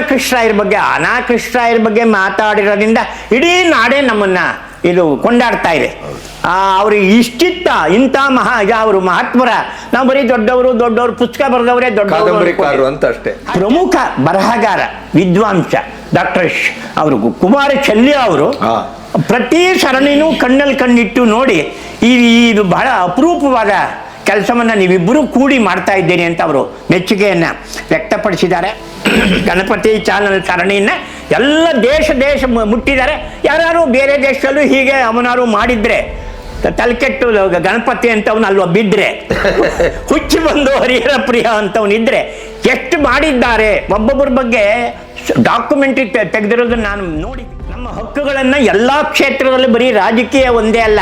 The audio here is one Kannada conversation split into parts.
ಕೃಷ್ಣ ರಾಯರ ಬಗ್ಗೆ ಮಾತಾಡಿರೋದ್ರಿಂದ ಇಡೀ ನಾಡೇ ನಮ್ಮನ್ನ ಇದು ಕೊಂಡಾಡ್ತಾ ಇದೆ. ಅವ್ರಿಗೆ ಇಷ್ಟಿತ್ತ ಇಂಥ ಅವರು ಮಹಾತ್ಮರ, ನಾವು ಬರೀ ದೊಡ್ಡವರು ಪುಸ್ತಕ ಬರೆದವರೇ ದೊಡ್ಡವರು ಅಂತ ಅಷ್ಟೇ. ಪ್ರಮುಖ ಬರಹಗಾರ ವಿದ್ವಾಂಸ ಡಾಕ್ಟರ್ ಅವರು ಕುಮಾರ ಚೆಲ್ಯ ಅವರು ಪ್ರತಿ ಸರಣಿನೂ ಕಣ್ಣಲ್ಲಿ ಕಣ್ಣಿಟ್ಟು ನೋಡಿ ಇದು ಬಹಳ ಅಪರೂಪವಾದ ಕೆಲಸವನ್ನ ನೀವಿಬ್ಬರು ಕೂಡಿ ಮಾಡ್ತಾ ಇದ್ದೇನೆ ಅಂತ ಅವರು ಮೆಚ್ಚುಗೆಯನ್ನ ವ್ಯಕ್ತಪಡಿಸಿದ್ದಾರೆ. ಗಣಪತಿ ಚಾನಲ್ ಸರಣಿಯನ್ನ ಎಲ್ಲ ದೇಶ ಮುಟ್ಟಿದ್ದಾರೆ. ಯಾರು ಬೇರೆ ದೇಶದಲ್ಲೂ ಹೀಗೆ ಅವನಾರು ಮಾಡಿದ್ರೆ ತಲೆಕೆಟ್ಟು ಗಣಪತಿ ಅಂತವನು ಅಲ್ವ ಬಿದ್ರೆ ಹುಚ್ಚಿ ಬಂದು ಹರಿಹರ ಪ್ರಿಯ ಅಂತವನಿದ್ರೆ ಎಷ್ಟು ಮಾಡಿದ್ದಾರೆ. ಒಬ್ಬೊಬ್ಬರ ಬಗ್ಗೆ ಡಾಕ್ಯುಮೆಂಟ್ರಿ ತೆಗೆದಿರೋದನ್ನ ನಾನು ನೋಡಿ, ನಮ್ಮ ಹಕ್ಕುಗಳನ್ನ ಎಲ್ಲಾ ಕ್ಷೇತ್ರದಲ್ಲೂ ಬರೀ ರಾಜಕೀಯ ಒಂದೇ ಅಲ್ಲ,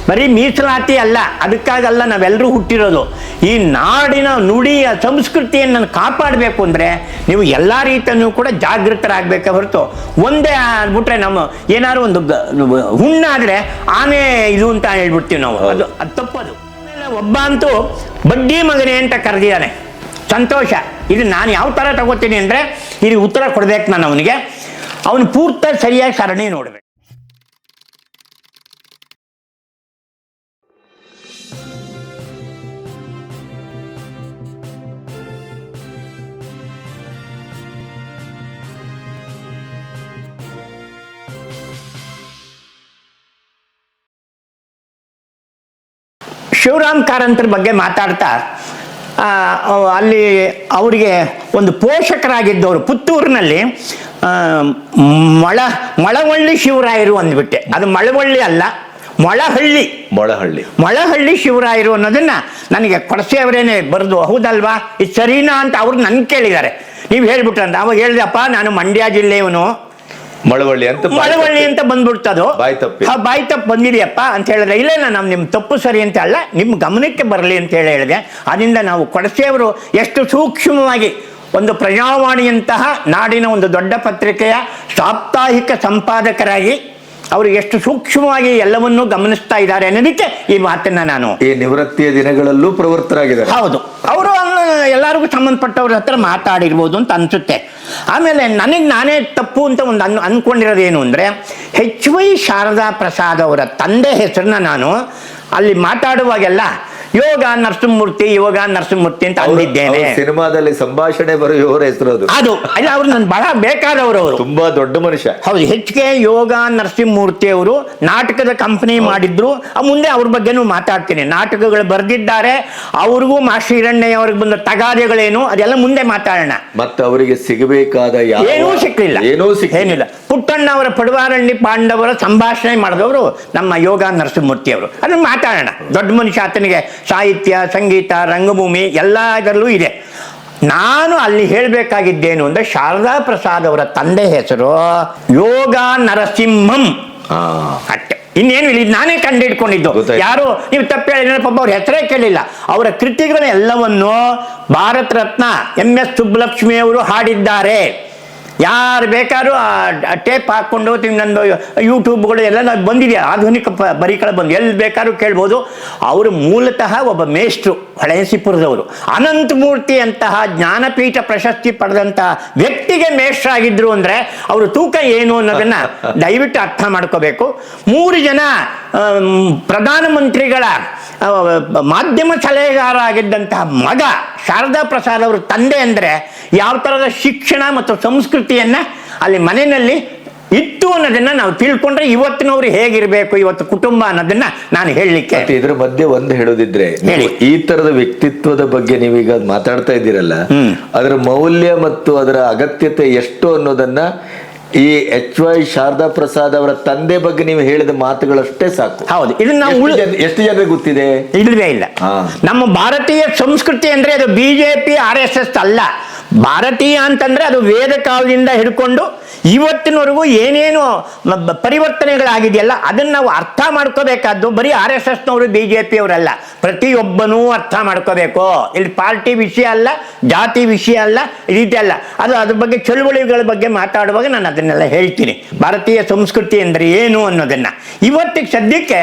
ಬರೀ ಮೀಸಲಾತಿ ಅಲ್ಲ, ಅದಕ್ಕಾಗಲ್ಲ ನಾವೆಲ್ಲರೂ ಹುಟ್ಟಿರೋದು. ಈ ನಾಡಿನ ನುಡಿಯ ಸಂಸ್ಕೃತಿಯನ್ನು ಕಾಪಾಡಬೇಕು ಅಂದರೆ ನೀವು ಎಲ್ಲ ರೀತಿಯೂ ಕೂಡ ಜಾಗೃತರಾಗಬೇಕೆ ಹೊರತು ಒಂದೇ ಆಗ್ಬಿಟ್ರೆ ನಮ್ಮ ಏನಾದ್ರು ಒಂದು ಹುಣ್ಣಾದರೆ ಆನೆ ಇದು ಅಂತ ಹೇಳ್ಬಿಡ್ತೀವಿ ನಾವು, ಅದು ತಪ್ಪದು. ಒಬ್ಬ ಅಂತೂ ಬಡ್ಡಿ ಮಗನೇ ಅಂತ ಕರೆದಿದ್ದಾನೆ, ಸಂತೋಷ. ಇದು ನಾನು ಯಾವ ಥರ ತಗೋತೀನಿ ಅಂದರೆ ಇದು ಉತ್ತರ ಕೊಡ್ಬೇಕು ನಾನು ಅವನಿಗೆ. ಅವನು ಪೂರ್ತ ಸರಿಯಾಗಿ ಸರಣಿ ನೋಡ್ಬೇಕು. ಶಿವರಾಮ್ ಕಾರಂತರ ಬಗ್ಗೆ ಮಾತಾಡ್ತಾ ಅಲ್ಲಿ ಅವರಿಗೆ ಒಂದು ಪೋಷಕರಾಗಿದ್ದವರು ಪುತ್ತೂರಿನಲ್ಲಿ ಮಳವಳ್ಳಿ ಶಿವರಾಯರು ಅಂದ್ಬಿಟ್ಟೆ. ಅದು ಮಳವಳ್ಳಿ ಅಲ್ಲ, ಮೊಳಹಳ್ಳಿ ಶಿವರಾಯರು ಅನ್ನೋದನ್ನ ನನಗೆ ಕೊಡಸೆ ಅವರೇನೆ ಬರೆದು ಹೌದಲ್ವಾ ಇದು ಸರಿನಾ ಅಂತ ಅವ್ರು ನನ್ ಕೇಳಿದ್ದಾರೆ. ನೀವು ಹೇಳ್ಬಿಟ್ರಂತ ಅವಾಗ ಹೇಳಿದಪ್ಪ ನಾನು ಮಂಡ್ಯ ಜಿಲ್ಲೆಯವನು, ಮಳವಳ್ಳಿ ಅಂತ ಬಂದ್ಬಿಡ್ತದು, ಬಾಯಿ ತಪ್ಪು ಬಂದಿದೆಯಪ್ಪ ಅಂತ ಹೇಳಿದ್ರೆ ಇಲ್ಲ ನಾವು ನಿಮ್ ತಪ್ಪು ಸರಿ ಅಂತ ಅಲ್ಲ, ನಿಮ್ ಗಮನಕ್ಕೆ ಬರಲಿ ಅಂತ ಹೇಳಿದೆ. ಅದರಿಂದ ನಾವು ಕೊಡಸೆಯವರು ಎಷ್ಟು ಸೂಕ್ಷ್ಮವಾಗಿ ಒಂದು ಪ್ರಜಾವಾಣಿಯಂತಹ ನಾಡಿನ ಒಂದು ದೊಡ್ಡ ಪತ್ರಿಕೆಯ ಸಾಪ್ತಾಹಿಕ ಸಂಪಾದಕರಾಗಿ ಅವರು ಎಷ್ಟು ಸೂಕ್ಷ್ಮವಾಗಿ ಎಲ್ಲವನ್ನೂ ಗಮನಿಸ್ತಾ ಇದ್ದಾರೆ ಅನ್ನೋದಕ್ಕೆ ಈ ಮಾತನ್ನ ನಾನು ಈ ನಿವೃತ್ತಿಯ ದಿನಗಳಲ್ಲೂ ಪ್ರವೃತ್ತರಾಗಿದ್ದಾರೆ. ಹೌದು, ಅವರು ಎಲ್ಲರಿಗೂ ಸಂಬಂಧಪಟ್ಟವ್ರ ಹತ್ರ ಮಾತಾಡಿರ್ಬೋದು ಅಂತ ಅನ್ಸುತ್ತೆ. ಆಮೇಲೆ ನಾನೇ ತಪ್ಪು ಅಂತ ಒಂದು ಅನ್ಕೊಂಡಿರೋದೇನು ಅಂದ್ರೆ HY ಶಾರದಾ ಪ್ರಸಾದ್ ಅವರ ತಂದೆ ಹೆಸರನ್ನ ನಾನು ಅಲ್ಲಿ ಮಾತಾಡುವಾಗೆಲ್ಲ ಯೋಗ ನರಸಿಂಹಮೂರ್ತಿ ಅಂತ ಅಂದಿದ್ದೇನೆ. ಸಿನಿಮಾದಲ್ಲಿ ಸಂಭಾಷಣೆ ಬರೆಯುವವರ ಹೆಸರು ಅದು ಅಲ್ಲ, ಅವ್ರು ನನ್ ಬಹಳ ಬೇಕಾದವರು, ಅವರು ತುಂಬಾ ದೊಡ್ಡ ಮನುಷ್ಯ. ಹೌದು, HK ಯೋಗ ನರಸಿಂಹಮೂರ್ತಿ ಅವರು ನಾಟಕದ ಕಂಪನಿ ಮಾಡಿದ್ರು. ಮುಂದೆ ಅವ್ರ ಬಗ್ಗೆನೂ ಮಾತಾಡ್ತೀನಿ. ನಾಟಕಗಳು ಬರೆದಿದ್ದಾರೆ, ಅವ್ರಿಗೂ ಮಾಸ್ಟರ್ ಹಿರಣ್ಣಯ್ಯ ಅವ್ರಿಗೆ ಬಂದ ತಗಾದೆಗಳೇನು ಅದೆಲ್ಲ ಮುಂದೆ ಮಾತಾಡೋಣ. ಮತ್ತೆ ಅವರಿಗೆ ಸಿಗಬೇಕಾದ ಏನೂ ಸಿಕ್ಲಿಲ್ಲ, ಏನಿಲ್ಲ. ಪುಟ್ಟಣ್ಣ ಅವರ ಪಡುವಾರಳ್ಳಿ ಪಾಂಡವರ ಸಂಭಾಷಣೆ ಮಾಡಿದವರು ನಮ್ಮ ಯೋಗ ನರಸಿಂಹಮೂರ್ತಿ ಅವರು. ಅದನ್ನ ಮಾತಾಡೋಣ. ದೊಡ್ಡ ಮನುಷ್ಯ, ಆತನಿಗೆ ಸಾಹಿತ್ಯ, ಸಂಗೀತ, ರಂಗಭೂಮಿ ಎಲ್ಲದರಲ್ಲೂ ಇದೆ. ನಾನು ಅಲ್ಲಿ ಹೇಳಬೇಕಾಗಿದ್ದೇನು ಅಂದ್ರೆ ಶಾರದಾ ಪ್ರಸಾದ್ ಅವರ ತಂದೆ ಹೆಸರು ಯೋಗ ನರಸಿಂಹಂ ಅಷ್ಟೆ, ಇನ್ನೇನು ಇಲ್ಲಿ ನಾನೇ ಕಂಡಿಡ್ಕೊಂಡಿದ್ದು. ಯಾರು ನೀವು ತಪ್ಪು ಹೇಳಿದ್ರೆ ಪಾಪ ಅವ್ರ ಹೆಸರೇ ಕೇಳಿಲ್ಲ. ಅವರ ಕೃತಿಗಳ ಎಲ್ಲವನ್ನು ಭಾರತ ರತ್ನ MS ಸುಬ್ಬಲಕ್ಷ್ಮಿ ಅವರು ಹಾಡಿದ್ದಾರೆ. ಯಾರು ಬೇಕಾದ್ರೂ ಟೇಪ್ ಹಾಕ್ಕೊಂಡು ನಂದು ಯೂಟ್ಯೂಬ್ಗಳು ಎಲ್ಲ ಬಂದಿದೆ, ಆಧುನಿಕ ಬರಿಕಳ ಬಂದು ಎಲ್ಲಿ ಬೇಕಾದ್ರೂ ಕೇಳ್ಬೋದು. ಅವರು ಮೂಲತಃ ಒಬ್ಬ ಮೇಷ್ಟ್ರು, ಹಳೇಸಿಪುರದವರು. ಅನಂತಮೂರ್ತಿ ಅಂತಹ ಜ್ಞಾನಪೀಠ ಪ್ರಶಸ್ತಿ ಪಡೆದಂತಹ ವ್ಯಕ್ತಿಗೆ ಮೇಷ್ಟ್ರಾಗಿದ್ರು ಅಂದ್ರೆ ಅವರು ತೂಕ ಏನು ಅನ್ನೋದನ್ನ ದಯವಿಟ್ಟು ಅರ್ಥ ಮಾಡ್ಕೋಬೇಕು. 3 ಜನ ಪ್ರಧಾನಮಂತ್ರಿಗಳ ಮಾಧ್ಯಮ ಸಲಹೆಗಾರ ಆಗಿದ್ದಂತಹ ಮಗ ಶಾರದಾ ಪ್ರಸಾದ್ ಅವರು ತಂದೆ ಅಂದ್ರೆ ಯಾವ ತರದ ಶಿಕ್ಷಣ ಮತ್ತು ಸಂಸ್ಕೃತಿಯನ್ನ ಅಲ್ಲಿ ಮನೆಯಲ್ಲಿ ಇತ್ತು ಅನ್ನೋದನ್ನ ನಾವು ತಿಳ್ಕೊಂಡ್ರೆ ಇವತ್ತಿನವ್ರು ಹೇಗಿರ್ಬೇಕು, ಇವತ್ತು ಕುಟುಂಬ ಅನ್ನೋದನ್ನ ನಾನು ಹೇಳಲಿಕ್ಕೆ. ಇದ್ರ ಮಧ್ಯೆ ಒಂದು ಹೇಳೋದಿದ್ರೆ, ಈ ತರದ ವ್ಯಕ್ತಿತ್ವದ ಬಗ್ಗೆ ನೀವೀಗ ಮಾತಾಡ್ತಾ ಇದ್ದೀರಲ್ಲ, ಅದರ ಮೌಲ್ಯ ಮತ್ತು ಅದರ ಅಗತ್ಯತೆ ಎಷ್ಟು ಅನ್ನೋದನ್ನ ಈ HY ಶಾರದಾ ಪ್ರಸಾದ್ ಅವರ ತಂದೆ ಬಗ್ಗೆ ನೀವು ಹೇಳಿದ ಮಾತುಗಳಷ್ಟೇ ಸಾಕು. ಹೌದು, ಇದನ್ನ ಎಷ್ಟು ಜನರಿಗೆ ಗೊತ್ತಿದೆ? ಇಲ್ವೇ ಇಲ್ಲ. ನಮ್ಮ ಭಾರತೀಯ ಸಂಸ್ಕೃತಿ ಅಂದ್ರೆ ಅದು BJP RSS ಅಲ್ಲ. ಭಾರತೀಯ ಅಂತಂದ್ರೆ ಅದು ವೇದ ಕಾಲದಿಂದ ಹಿಡ್ಕೊಂಡು ಇವತ್ತಿನವರೆಗೂ ಏನೇನು ಪರಿವರ್ತನೆಗಳಾಗಿದೆಯಲ್ಲ ಅದನ್ನ ನಾವು ಅರ್ಥ ಮಾಡ್ಕೋಬೇಕಾದ್ದು ಬರೀ RSSನವರು BJP ಅವರಲ್ಲ, ಪ್ರತಿಯೊಬ್ಬನೂ ಅರ್ಥ ಮಾಡ್ಕೋಬೇಕು. ಇಲ್ಲಿ ಪಾರ್ಟಿ ವಿಷಯ ಅಲ್ಲ, ಜಾತಿ ವಿಷಯ ಅಲ್ಲ, ರೀತಿ ಅಲ್ಲ. ಅದ್ರ ಬಗ್ಗೆ ಚಳುವಳಿಗಳ ಬಗ್ಗೆ ಮಾತಾಡುವಾಗ ನಾನು ಅದನ್ನೆಲ್ಲ ಹೇಳ್ತೀನಿ. ಭಾರತೀಯ ಸಂಸ್ಕೃತಿ ಅಂದ್ರೆ ಏನು ಅನ್ನೋದನ್ನ ಇವತ್ತಿಗೆ ಸದ್ಯಕ್ಕೆ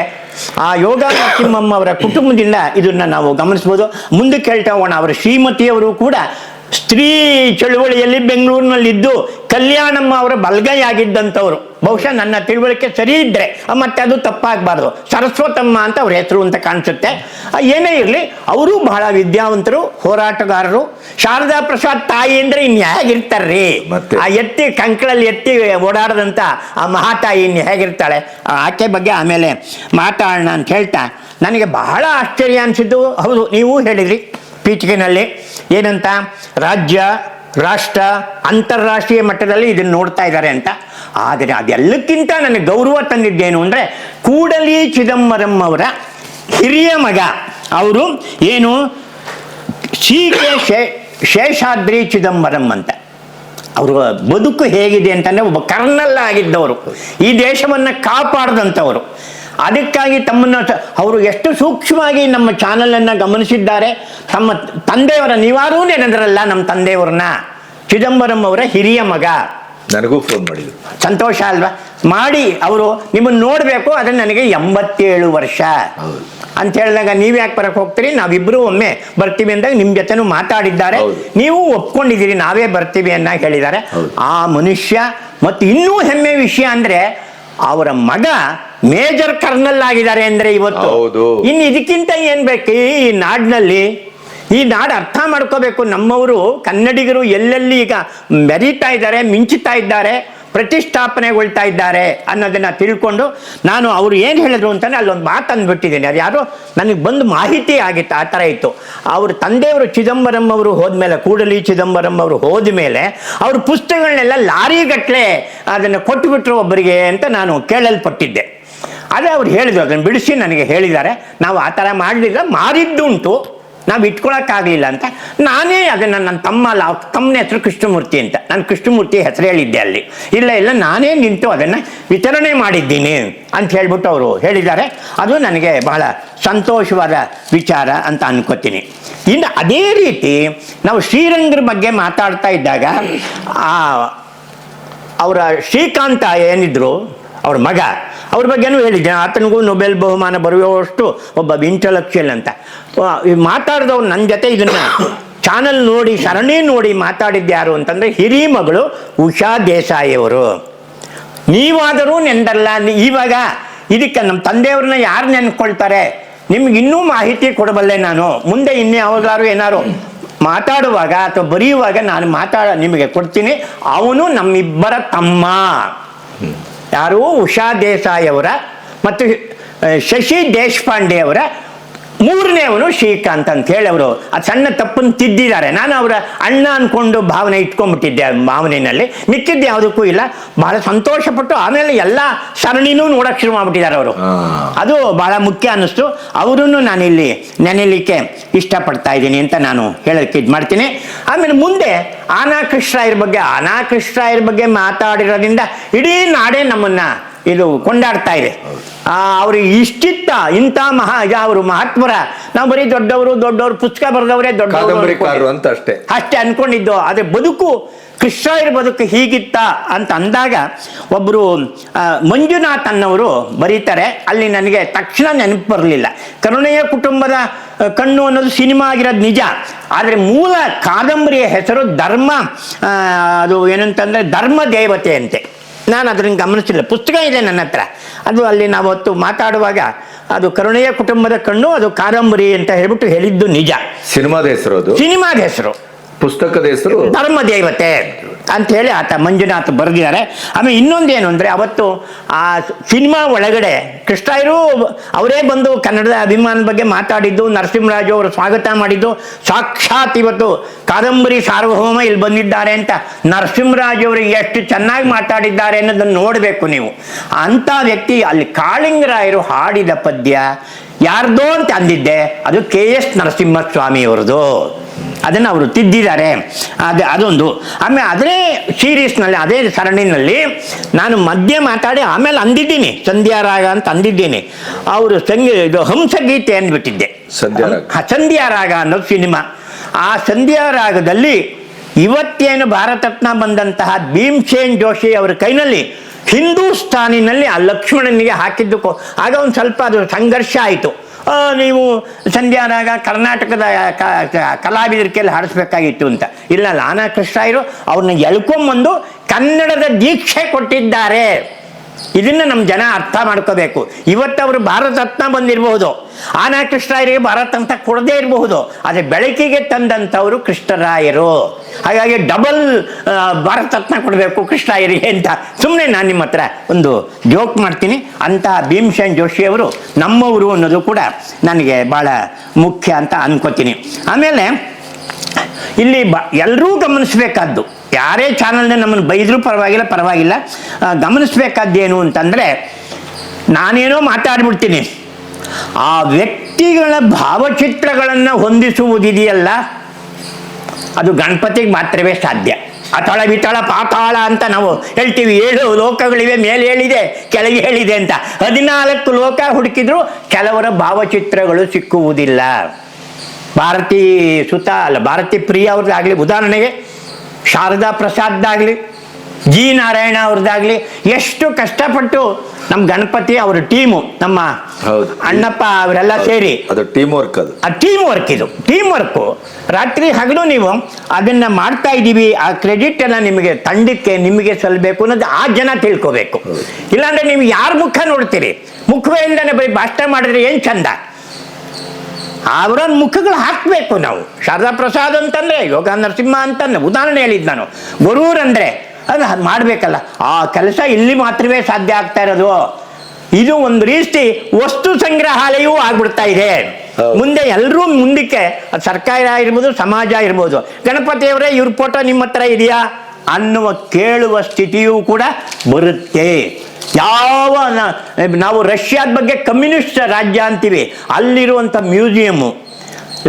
ಆ ಯೋಗ ನರಸಿಂಹಂ ಅವರ ಕುಟುಂಬದಿಂದ ಇದನ್ನ ನಾವು ಗಮನಿಸ್ಬೋದು. ಮುಂದಕ್ಕೆ ಹೇಳ್ತಾ ಹೋಗೋಣ. ಅವರ ಶ್ರೀಮತಿಯವರು ಕೂಡ ಸ್ತ್ರೀ ಚಳುವಳಿಯಲ್ಲಿ ಬೆಂಗಳೂರಿನಲ್ಲಿದ್ದು ಕಲ್ಯಾಣಮ್ಮ ಅವರ ಬಲಗೈ ಆಗಿದ್ದಂಥವ್ರು. ಬಹುಶಃ ನನ್ನ ತಿಳುವಳಿಕೆ ಸರಿ ಇದ್ರೆ ಮತ್ತೆ ಅದು ತಪ್ಪಾಗಬಾರ್ದು, ಸರಸ್ವತಮ್ಮ ಅಂತ ಅವ್ರ ಹೆಸರು ಅಂತ ಕಾಣಿಸುತ್ತೆ. ಏನೇ ಇರಲಿ, ಅವರು ಬಹಳ ವಿದ್ಯಾವಂತರು, ಹೋರಾಟಗಾರರು. ಶಾರದಾ ಪ್ರಸಾದ್ ತಾಯಿ ಅಂದ್ರೆ ಇನ್ ಹೇಗಿರ್ತಾರ್ರಿ? ಆ ಎತ್ತಿ ಕಂಕಳಲ್ಲಿ ಎತ್ತಿ ಓಡಾಡದಂತ ಆ ಮಹಾತಾಯಿ ಇನ್ ಹೇಗಿರ್ತಾಳೆ? ಆಕೆ ಬಗ್ಗೆ ಆಮೇಲೆ ಮಾತಾಡೋಣ ಅಂತ ಹೇಳ್ತಾ ನನಗೆ ಬಹಳ ಆಶ್ಚರ್ಯ ಅನಿಸಿದ್ದು, ಹೌದು ನೀವು ಹೇಳಿದ್ರಿ ಪೀಠಿಕೆನಲ್ಲಿ ಏನಂತ, ರಾಜ್ಯ, ರಾಷ್ಟ್ರ, ಅಂತಾರಾಷ್ಟ್ರೀಯ ಮಟ್ಟದಲ್ಲಿ ಇದನ್ನು ನೋಡ್ತಾ ಇದ್ದಾರೆ ಅಂತ. ಆದರೆ ಅದೆಲ್ಲಕ್ಕಿಂತ ನನಗೆ ಗೌರವ ತಂದಿದ್ದೇನು ಅಂದರೆ, ಕೂಡಲಿ ಚಿದಂಬರಂ ಅವರ ಹಿರಿಯ ಮಗ ಅವರು ಏನು ಶೇಷಾದ್ರಿ ಚಿದಂಬರಂ ಅಂತ. ಅವರು ಬದುಕು ಹೇಗಿದೆ ಅಂತಂದರೆ, ಒಬ್ಬ ಕರ್ನಲ್ ಆಗಿದ್ದವರು, ಈ ದೇಶವನ್ನು ಕಾಪಾಡಿದಂಥವರು. ಅದಕ್ಕಾಗಿ ತಮ್ಮನ್ನು ಅವರು ಎಷ್ಟು ಸೂಕ್ಷ್ಮವಾಗಿ ನಮ್ಮ ಚಾನಲನ್ನು ಗಮನಿಸಿದ್ದಾರೆ. ತಮ್ಮ ತಂದೆಯವರ, ನೀವಾರೂ ನೆನೆದ್ರಲ್ಲ ನಮ್ಮ ತಂದೆಯವ್ರನ್ನ, ಚಿದಂಬರಂ ಅವರ ಹಿರಿಯ ಮಗ. ನನಗೂ ಫೋನ್ ಮಾಡಿದ್ರು, ಸಂತೋಷ ಅಲ್ವಾ? ಮಾಡಿ ಅವರು ನಿಮ್ಮನ್ನು ನೋಡಬೇಕು, ಅದನ್ನು ನನಗೆ 87 ವರ್ಷ ಅಂತ ಹೇಳಿದಾಗ ನೀವು ಯಾಕೆ ಬರಕ್ಕೆ ಹೋಗ್ತೀರಿ, ನಾವಿಬ್ಬರು ಒಮ್ಮೆ ಬರ್ತೀವಿ ಅಂದಾಗ ನಿಮ್ಮ ಜೊತೆನೂ ಮಾತಾಡಿದ್ದಾರೆ, ನೀವು ಒಪ್ಕೊಂಡಿದ್ದೀರಿ ನಾವೇ ಬರ್ತೀವಿ ಅನ್ನ ಹೇಳಿದ್ದಾರೆ. ಆ ಮನುಷ್ಯ ಮತ್ತು ಇನ್ನೂ ಹೆಮ್ಮೆ ವಿಷಯ ಅಂದರೆ ಅವರ ಮಗ ಮೇಜರ್ ಕರ್ನಲ್ ಆಗಿದ್ದಾರೆ ಅಂದ್ರೆ ಇವತ್ತು. ಇನ್ನು ಇದಕ್ಕಿಂತ ಏನ್ ಬೇಕು ಈ ನಾಡಿನಲ್ಲಿ? ಈ ನಾಡು ಅರ್ಥ ಮಾಡ್ಕೋಬೇಕು. ನಮ್ಮವರು ಕನ್ನಡಿಗರು ಎಲ್ಲೆಲ್ಲಿ ಈಗ ಮೆರೀತಾ ಇದ್ದಾರೆ, ಮಿಂಚುತ್ತಾ ಇದ್ದಾರೆ, ಪ್ರತಿಷ್ಠಾಪನೆಗೊಳ್ತಾ ಇದ್ದಾರೆ ಅನ್ನೋದನ್ನ ತಿಳ್ಕೊಂಡು ನಾನು ಅವರು ಏನು ಹೇಳಿದ್ರು ಅಂತಾನೆ ಅಲ್ಲೊಂದು ಮಾತು ಅಂದ್ಬಿಟ್ಟಿದ್ದೀನಿ. ಅದು ಯಾರೋ ನನಗೆ ಬಂದು ಮಾಹಿತಿ ಆಗಿತ್ತು, ಆ ಥರ ಇತ್ತು. ಅವ್ರ ತಂದೆಯವರು ಚಿದಂಬರಂ ಅವರು ಹೋದ್ಮೇಲೆ, ಕೂಡಲಿ ಚಿದಂಬರಂ ಅವರು ಹೋದ್ಮೇಲೆ ಅವ್ರ ಪುಸ್ತಕಗಳನ್ನೆಲ್ಲ ಲಾರಿಗಟ್ಟಲೆ ಅದನ್ನು ಕೊಟ್ಟುಬಿಟ್ರು ಒಬ್ಬರಿಗೆ ಅಂತ ನಾನು ಕೇಳಲ್ಪಟ್ಟಿದ್ದೆ. ಅದೇ ಅವ್ರು ಹೇಳಿದ್ರು, ಅದನ್ನು ಬಿಡಿಸಿ ನನಗೆ ಹೇಳಿದ್ದಾರೆ. ನಾವು ಆ ಥರ ಮಾಡಲಿಲ್ಲ, ಮಾರಿದ್ದುಂಟು, ನಾವು ಇಟ್ಕೊಳಕ್ಕಾಗಲಿಲ್ಲ ಅಂತ. ನಾನೇ ಅದನ್ನು ನನ್ನ ತಮ್ಮನ ಹೆಸರು ಕೃಷ್ಣಮೂರ್ತಿ ಅಂತ, ನಾನು ಕೃಷ್ಣಮೂರ್ತಿ ಹೆಸರು ಹೇಳಿದ್ದೆ ಅಲ್ಲಿ. ಇಲ್ಲ ನಾನೇ ನಿಂತು ಅದನ್ನು ವಿತರಣೆ ಮಾಡಿದ್ದೀನಿ ಅಂತ ಹೇಳ್ಬಿಟ್ಟು ಅವರು ಹೇಳಿದ್ದಾರೆ. ಅದು ನನಗೆ ಬಹಳ ಸಂತೋಷವಾದ ವಿಚಾರ ಅಂತ ಅನ್ಕೋತೀನಿ. ಇನ್ನು ಅದೇ ರೀತಿ ನಾವು ಶ್ರೀರಂಗರ ಬಗ್ಗೆ ಮಾತಾಡ್ತಾ ಇದ್ದಾಗ ಅವರ ಶ್ರೀಕಾಂತ ಏನಿದ್ರು ಅವ್ರ ಮಗ, ಅವ್ರ ಬಗ್ಗೆನೂ ಹೇಳಿದ್ದೆ. ಆತನಿಗೂ ನೊಬೆಲ್ ಬಹುಮಾನ ಬರುವಷ್ಟು ಒಬ್ಬ ಇಂಟೆಲೆಕ್ಚುಯಲ್ ಅಂತ ಮಾತಾಡಿದವ್ರು ನನ್ನ ಜೊತೆ ಇದನ್ನ ಚಾನಲ್ ನೋಡಿ, ಸರಣಿ ನೋಡಿ ಮಾತಾಡಿದ್ಯಾರು ಅಂತಂದ್ರೆ ಹಿರಿಯ ಮಗಳು ಉಷಾ ದೇಸಾಯಿ ಅವರು. ನೀವಾದರೂ ನೆಂದಲ್ಲ. ಇವಾಗ ಇದಕ್ಕೆ ನಮ್ಮ ತಂದೆಯವ್ರನ್ನ ಯಾರು ನೆನ್ಕೊಳ್ತಾರೆ? ನಿಮ್ಗೆ ಇನ್ನೂ ಮಾಹಿತಿ ಕೊಡಬಲ್ಲೆ ನಾನು. ಮುಂದೆ ಇನ್ನೇ ಯಾವಾಗಾರು ಏನಾರು ಮಾತಾಡುವಾಗ ಅಥವಾ ಬರೆಯುವಾಗ ನಾನು ನಿಮಗೆ ಕೊಡ್ತೀನಿ. ಅವನು ನಮ್ಮಿಬ್ಬರ ತಮ್ಮ. ಯಾರು? ಉಷಾ ದೇಸಾಯಿ ಅವರ ಮತ್ತು ಶಶಿ ದೇಶಪಾಂಡೆ ಅವರ ಮೂರನೇವನು ಶ್ರೀಕಾಂತ್ ಅಂತ ಹೇಳಿ ಅವರು ಆ ಸಣ್ಣ ತಪ್ಪನ್ನು ತಿದ್ದಿದ್ದಾರೆ. ನಾನು ಅವರ ಅಣ್ಣ ಅನ್ಕೊಂಡು ಭಾವನೆ ಇಟ್ಕೊಂಡ್ಬಿಟ್ಟಿದ್ದೆ ಭಾವನೆಯಲ್ಲಿ, ಮಿಕ್ಕಿದ್ದು ಯಾವುದಕ್ಕೂ ಇಲ್ಲ. ಬಹಳ ಸಂತೋಷಪಟ್ಟು ಆಮೇಲೆ ಎಲ್ಲ ಸರಣಿನೂ ನೋಡಕ್ ಶುರು ಮಾಡ್ಬಿಟ್ಟಿದ್ದಾರೆ ಅವರು. ಅದು ಬಹಳ ಮುಖ್ಯ ಅನ್ನಿಸ್ತು. ಅವರನ್ನು ನಾನಿಲ್ಲಿ ನೆನೆಯಲಿಕ್ಕೆ ಇಷ್ಟಪಡ್ತಾ ಇದ್ದೀನಿ ಅಂತ ನಾನು ಹೇಳಕ್ಕೆ ಇದು ಮಾಡ್ತೀನಿ. ಆಮೇಲೆ ಮುಂದೆ ಆನಾ ಕೃಷ್ಣರಾಯರ ಬಗ್ಗೆ ಮಾತಾಡಿರೋದ್ರಿಂದ ಇಡೀ ನಾಡೇ ನಮ್ಮನ್ನ ಇದು ಕೊಂಡಾಡ್ತಾ ಇದೆ. ಅವ್ರಿಗೆ ಇಷ್ಟಿತ್ತ ಇಂಥ ಅವರು ಮಹಾತ್ಮರ, ನಾವು ಬರೀ ದೊಡ್ಡವರು ಪುಸ್ತಕ ಬರೆದವರೇ ದೊಡ್ಡವರು ಅಂತ ಅಷ್ಟೇ ಅನ್ಕೊಂಡಿದ್ದು. ಆದ್ರೆ ಬದುಕು, ಕೃಷ್ಣರಾಯರ ಬದುಕು ಹೀಗಿತ್ತ ಅಂತ ಅಂದಾಗ ಒಬ್ಬರು ಮಂಜುನಾಥ್ ಅನ್ನವರು ಬರೀತಾರೆ. ಅಲ್ಲಿ ನನಗೆ ತಕ್ಷಣ ನೆನಪು ಬರಲಿಲ್ಲ. ಕರುಣೆಯ ಕುಟುಂಬದ ಕಣ್ಣು ಅನ್ನೋದು ಸಿನಿಮಾ ಆಗಿರೋದು ನಿಜ, ಆದರೆ ಮೂಲ ಕಾದಂಬರಿಯ ಹೆಸರು ಧರ್ಮ, ಅದು ಏನಂತಂದ್ರೆ ಧರ್ಮ ದೇವತೆ ಅಂತೆ. ನಾನು ಅದನ್ನು ಗಮನಿಸಿಲ್ಲ, ಪುಸ್ತಕ ಇದೆ ನನ್ನ ಹತ್ರ. ಅದು ಅಲ್ಲಿ ನಾವು ಹೊತ್ತು ಮಾತಾಡುವಾಗ ಅದು ಕರುಣೆಯ ಕುಟುಂಬದ ಕಣ್ಣು, ಅದು ಕಾದಂಬರಿ ಅಂತ ಹೇಳ್ಬಿಟ್ಟು ಹೇಳಿದ್ದು ನಿಜ. ಸಿನಿಮಾದ ಹೆಸರು, ಪುಸ್ತಕದ ಹೆಸರು ಧರ್ಮ ದೇವತೆ ಅಂತ ಹೇಳಿ ಆತ ಮಂಜುನಾಥ್ ಬರೆದಿದ್ದಾರೆ. ಆಮೇಲೆ ಇನ್ನೊಂದೇನು ಅಂದರೆ, ಅವತ್ತು ಆ ಸಿನಿಮಾ ಒಳಗಡೆ ಕೃಷ್ಣರಾಯರು ಅವರೇ ಬಂದು ಕನ್ನಡದ ಅಭಿಮಾನದ ಬಗ್ಗೆ ಮಾತಾಡಿದ್ದು, ನರಸಿಂಹರಾಜು ಅವರು ಸ್ವಾಗತ ಮಾಡಿದ್ದು, ಸಾಕ್ಷಾತ್ ಇವತ್ತು ಕಾದಂಬರಿ ಸಾರ್ವಭೌಮ ಇಲ್ಲಿ ಬಂದಿದ್ದಾರೆ ಅಂತ ನರಸಿಂಹರಾಜು ಅವರು ಎಷ್ಟು ಚೆನ್ನಾಗಿ ಮಾತಾಡಿದ್ದಾರೆ ಅನ್ನೋದನ್ನು ನೋಡಬೇಕು ನೀವು. ಅಂಥ ವ್ಯಕ್ತಿ ಅಲ್ಲಿ ಕಾಳಿಂಗರಾಯರು ಹಾಡಿದ ಪದ್ಯ ಯಾರ್ದೋ ಅಂತ ಅಂದಿದ್ದೆ, ಅದು KS ನರಸಿಂಹಸ್ವಾಮಿ ಅವರದು. ಅದನ್ನು ಅವರು ತಿದ್ದಿದ್ದಾರೆ. ಅದೊಂದು. ಆಮೇಲೆ ಅದೇ ಸೀರೀಸ್ನಲ್ಲಿ, ಅದೇ ಸರಣಿನಲ್ಲಿ ನಾನು ಮಧ್ಯೆ ಮಾತಾಡಿ ಆಮೇಲೆ ಅಂದಿದ್ದೀನಿ ಸಂಧ್ಯಾರಾಗ ಅಂತ ಅಂದಿದ್ದೀನಿ. ಅವರು ಇದು ಹಂಸಗೀತೆ ಅಂದ್ಬಿಟ್ಟಿದ್ದೆ. ಸಂಧ್ಯಾರಾಗ ಅನ್ನೋದು ಸಿನಿಮಾ. ಆ ಸಂಧ್ಯಾರಾಗದಲ್ಲಿ ಇವತ್ತೇನು ಭಾರತರತ್ನ ಬಂದಂತಹ ಭೀಮ್ಸೇನ್ ಜೋಶಿ ಅವರ ಕೈನಲ್ಲಿ ಹಿಂದೂಸ್ತಾನಿನಲ್ಲಿ ಆ ಲಕ್ಷ್ಮಣನಿಗೆ ಹಾಕಿದ್ದಕ್ಕೂ ಆಗ ಒಂದು ಸ್ವಲ್ಪ ಅದು ಸಂಘರ್ಷ ಆಯಿತು. ನೀವು ಸಂಧ್ಯಾರಾಗ ಕರ್ನಾಟಕದ ಕಲಾವಿದರ ಕೈಲಿ ಹಾಡಿಸ್ಬೇಕಾಗಿತ್ತು ಅಂತ. ಇಲ್ಲ, ಲಾನಾ ಕೃಷ್ಣರಾಯರು ಅವ್ರನ್ನ ಎಳ್ಕೊಂಬಂದು ಕನ್ನಡದ ದೀಕ್ಷೆ ಕೊಟ್ಟಿದ್ದಾರೆ. ಇದನ್ನ ನಮ್ಮ ಜನ ಅರ್ಥ ಮಾಡ್ಕೋಬೇಕು. ಇವತ್ತು ಅವರು ಭಾರತ ರತ್ನ ಬಂದಿರಬಹುದು, ಆನಾ ಕೃಷ್ಣರಾಯರಿಗೆ ಭಾರತ ಅಂತ ಕೊಡದೇ ಇರಬಹುದು, ಆದರೆ ಬೆಳಕಿಗೆ ತಂದಂಥವರು ಕೃಷ್ಣರಾಯರು. ಹಾಗಾಗಿ ಡಬಲ್ ಭಾರತ ರತ್ನ ಕೊಡಬೇಕು ಕೃಷ್ಣರಾಯರಿಗೆ ಅಂತ ಸುಮ್ಮನೆ ನಾನು ನಿಮ್ಮ ಹತ್ರ ಒಂದು ಜೋಕ್ ಮಾಡ್ತೀನಿ. ಅಂತಹ ಭೀಮಸೇನ್ ಜೋಶಿಯವರು ನಮ್ಮವರು ಅನ್ನೋದು ಕೂಡ ನನಗೆ ಭಾಳ ಮುಖ್ಯ ಅಂತ ಅನ್ಕೋತೀನಿ. ಆಮೇಲೆ ಇಲ್ಲಿ ಎಲ್ಲರೂ ಗಮನಿಸಬೇಕಾದ್ದು, ಯಾರೇ ಚಾನಲ್ನ ನಮ್ಮನ್ನು ಬೈದರೂ ಪರವಾಗಿಲ್ಲ, ಗಮನಿಸಬೇಕಾದ್ದೇನು ಅಂತಂದರೆ, ನಾನೇನೋ ಮಾತಾಡ್ಬಿಡ್ತೀನಿ, ಆ ವ್ಯಕ್ತಿಗಳ ಭಾವಚಿತ್ರಗಳನ್ನು ಹೊಂದಿಸುವುದಿದೆಯಲ್ಲ, ಅದು ಗಣಪತಿಗೆ ಮಾತ್ರವೇ ಸಾಧ್ಯ. ಅತಳ ವಿತಳ ಪಾತಾಳ ಅಂತ ನಾವು ಹೇಳ್ತೀವಿ, 7 ಲೋಕಗಳಿವೆ, ಮೇಲೆ ಹೇಳಿದೆ ಕೆಳಗೆ ಹೇಳಿದೆ ಅಂತ. 14 ಲೋಕ ಹುಡುಕಿದ್ರು ಕೆಲವರ ಭಾವಚಿತ್ರಗಳು ಸಿಕ್ಕುವುದಿಲ್ಲ. ಭಾರತೀ ಪ್ರಿಯ ಅವ್ರದ್ದಾಗಲಿ, ಉದಾಹರಣೆಗೆ ಶಾರದಾ ಪ್ರಸಾದ್ದಾಗಲಿ, ಜಿ ನಾರಾಯಣ ಅವ್ರದ್ದಾಗಲಿ, ಎಷ್ಟು ಕಷ್ಟಪಟ್ಟು ನಮ್ಮ ಗಣಪತಿ ಅವರ ಟೀಮು, ನಮ್ಮ ಅಣ್ಣಪ್ಪ ಅವರೆಲ್ಲ ಸೇರಿ, ಅದು ಟೀಮ್ ವರ್ಕ್, ಟೀಮ್ ವರ್ಕು ರಾತ್ರಿ ಹಗಲು ನೀವು ಅದನ್ನ ಮಾಡ್ತಾ ಇದ್ದೀವಿ. ಆ ಕ್ರೆಡಿಟ್ ಎಲ್ಲ ನಿಮಗೆ ತಂಡಕ್ಕೆ ನಿಮಗೆ ಸಲ್ಲಬೇಕು ಅನ್ನೋದು ಆ ಜನ ತಿಳ್ಕೋಬೇಕು. ಇಲ್ಲಾಂದ್ರೆ ನೀವು ಯಾರ ಮುಖ ನೋಡ್ತೀರಿ? ಮುಖವೇ ಇಲ್ದಾನೆ ಬರೀ ಭಾಷಣ ಮಾಡಿದ್ರೆ ಏನು ಚಂದ? ಅವರ ಮುಖಗಳು ಹಾಕಬೇಕು ನಾವು. ಶಾರದಾ ಪ್ರಸಾದ್ ಅಂತಂದ್ರೆ, ಯೋಗ ನರಸಿಂಹ ಅಂತಂದ್ರೆ ಉದಾಹರಣೆ ಹೇಳಿದ್ ನಾನು. ಗೊರೂರ್ ಅಂದ್ರೆ ಅದು ಮಾಡಬೇಕಲ್ಲ. ಆ ಕೆಲಸ ಇಲ್ಲಿ ಮಾತ್ರವೇ ಸಾಧ್ಯ ಆಗ್ತಾ ಇರೋದು. ಇದು ಒಂದು ರೀತಿ ವಸ್ತು ಸಂಗ್ರಹಾಲಯವೂ ಆಗ್ಬಿಡ್ತಾ ಇದೆ. ಮುಂದೆ ಎಲ್ಲರೂ ಮುಂದಕ್ಕೆ ಸರ್ಕಾರ ಇರ್ಬೋದು, ಸಮಾಜ ಇರ್ಬೋದು, ಗಣಪತಿಯವರೇ ಇವ್ರ ಫೋಟೋ ನಿಮ್ಮ ಹತ್ರ ಇದೆಯಾ ಅನ್ನುವ ಕೇಳುವ ಸ್ಥಿತಿಯೂ ಕೂಡ ಬರುತ್ತೆ. ನಾವು ರಷ್ಯಾದ ಬಗ್ಗೆ ಕಮ್ಯುನಿಸ್ಟ್ ರಾಜ್ಯ ಅಂತೀವಿ, ಅಲ್ಲಿರುವಂಥ ಮ್ಯೂಸಿಯಮ್ಮು,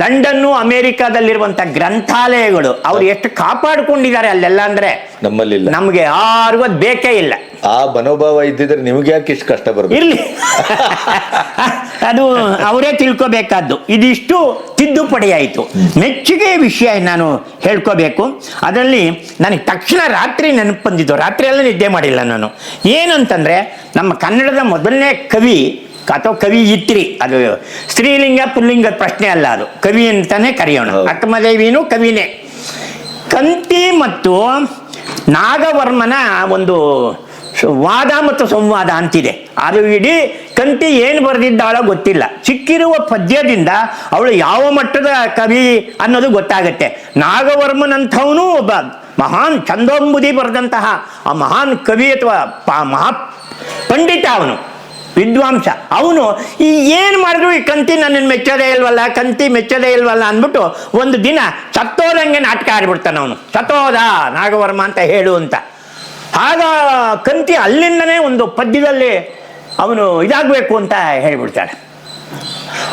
ಲಂಡನ್ನು ಅಮೆರಿಕಾದಲ್ಲಿರುವಂಥ ಗ್ರಂಥಾಲಯಗಳು ಅವ್ರು ಎಷ್ಟು ಕಾಪಾಡಿಕೊಂಡಿದ್ದಾರೆ ಅಲ್ಲೆಲ್ಲ ಅಂದ್ರೆ ನಮ್ಮಲ್ಲಿಲ್ಲ. ನಮಗೆ ಯಾರಿಗೂ ಅದು ಬೇಕೇ ಇಲ್ಲ. ಆ ಮನೋಭಾವ ಇದ್ದಿದ್ರೆ ನಿಮ್ಗೆ ಯಾಕೆ ಇಷ್ಟು ಕಷ್ಟ ಬರಬೇಕು? ಇರ್ಲಿ, ಅದು ಅವರೇ ತಿಳ್ಕೋಬೇಕಾದ್ದು. ಇದಿಷ್ಟು ತಿದ್ದುಪಡಿ ಆಯಿತು. ಮೆಚ್ಚುಗೆ ವಿಷಯ ನಾನು ಹೇಳ್ಕೋಬೇಕು. ಅದರಲ್ಲಿ ನನಗೆ ತಕ್ಷಣ ರಾತ್ರಿ ನೆನಪು ಬಂದಿದ್ದು, ರಾತ್ರಿ ಎಲ್ಲ ನಿದ್ದೆ ಮಾಡಿಲ್ಲ ನಾನು. ಏನಂತಂದ್ರೆ, ನಮ್ಮ ಕನ್ನಡದ ಮೊದಲನೇ ಕವಿ ಅಥವಾ ಕವಿಯಿತ್ರಿ, ಅದು ಸ್ತ್ರೀಲಿಂಗ ಪುಲ್ಲಿಂಗ ಪ್ರಶ್ನೆ ಅಲ್ಲ, ಅದು ಕವಿ ಅಂತಾನೆ ಕರೆಯೋಣ. ಅಕ್ಕಮದೇವಿನೂ ಕವಿನೇ. ಕಂತಿ ಮತ್ತು ನಾಗವರ್ಮನ ಒಂದು ವಾದ ಮತ್ತು ಸಂವಾದ ಅಂತಿದೆ. ಅದು ಇಡೀ ಕಂತಿ ಏನು ಬರೆದಿದ್ದಾಳೋ ಗೊತ್ತಿಲ್ಲ. ಸಿಕ್ಕಿರುವ ಪದ್ಯದಿಂದ ಅವಳು ಯಾವ ಮಟ್ಟದ ಕವಿ ಅನ್ನೋದು ಗೊತ್ತಾಗತ್ತೆ. ನಾಗವರ್ಮನಂಥವನು ಒಬ್ಬ ಮಹಾನ್ ಛಂದೋಂಬುದಿ ಬರೆದಂತಹ ಆ ಮಹಾನ್ ಕವಿ ಅಥವಾ ಮಹಾ ಪಂಡಿತ, ಅವನು ವಿದ್ವಾಂಸ. ಅವನು ಈ ಏನು ಮಾಡಿದ್ರು ಈ ಕಂತಿ ನನ್ನನ್ನು ಮೆಚ್ಚೋದೇ ಇಲ್ವಲ್ಲ ಅಂದ್ಬಿಟ್ಟು ಒಂದು ದಿನ ಸತ್ತೋದಂಗೆ ನಾಟಕ ಆಡ್ಬಿಡ್ತಾನೆ ಅವನು. ಸತ್ತೋದ ನಾಗವರ್ಮ ಅಂತ ಹೇಳು ಅಂತ. ಆಗ ಕಂತಿ ಅಲ್ಲಿಂದನೇ ಒಂದು ಪದ್ಯದಲ್ಲಿ ಅವನು ಇದಾಗಬೇಕು ಅಂತ ಹೇಳಿಬಿಡ್ತಾಳೆ.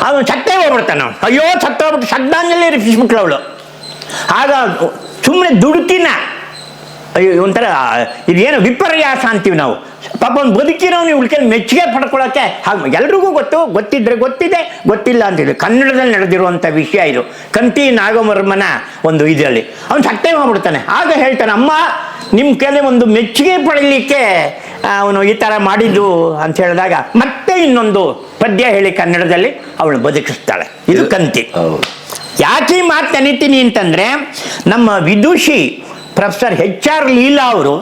ಅವನು ಸತ್ತೇ ಹೋಗ್ಬಿಡ್ತಾನೆ. ಅವನು ಅಯ್ಯೋ ಸತ್ತೋಗ್ಬಿಟ್ಟು ಶ್ರದ್ಧಾಂಜಲಿ ರಿಪಿಸ್ಬಿಟ್ಲು ಅವಳು. ಆಗ ಸುಮ್ಮನೆ ದುಡುಕಿನ ಅಯ್ಯೋ ಒಂಥರ ಇದೇನು ವಿಪರ್ಯಾಸ ಅಂತೀವಿ ನಾವು. ಪಾಪ ಅವ್ನು ಬದುಕಿರೋನು ಉಳ್ಕೊಂಡು ಮೆಚ್ಚುಗೆ ಪಡ್ಕೊಳ್ಳೋಕ್ಕೆ ಹಾಗೆ ಎಲ್ರಿಗೂ ಗೊತ್ತಿದ್ರೆ ಗೊತ್ತಿದೆ, ಗೊತ್ತಿಲ್ಲ ಅಂತಿದೆ. ಕನ್ನಡದಲ್ಲಿ ನಡೆದಿರುವಂಥ ವಿಷಯ ಇದು. ಕಂತಿ ನಾಗವರ್ಮನ ಒಂದು ಇದರಲ್ಲಿ ಅವನು ಸತ್ತೇ ಹೋಗ್ಬಿಡ್ತಾನೆ. ಆಗ ಹೇಳ್ತಾನೆ, ಅಮ್ಮ ನಿಮ್ಮ ಕೈಲಿ ಒಂದು ಮೆಚ್ಚುಗೆ ಪಡೀಲಿಕ್ಕೆ ಅವನು ಈ ಥರ ಮಾಡಿದ್ದು ಅಂತ ಹೇಳಿದಾಗ ಮತ್ತೆ ಇನ್ನೊಂದು ಪದ್ಯ ಹೇಳಿ ಕನ್ನಡದಲ್ಲಿ ಅವಳು ಬದುಕಿಸ್ತಾಳೆ. ಇದು ಕಂತಿ. ಯಾಕೆ ಈ ಮಾತು ನೆನಿತೀನಿ ಅಂತಂದರೆ, ನಮ್ಮ ವಿದುಷಿ ಪ್ರೊಫೆಸರ್ HR ಲೀಲಾ ಅವರು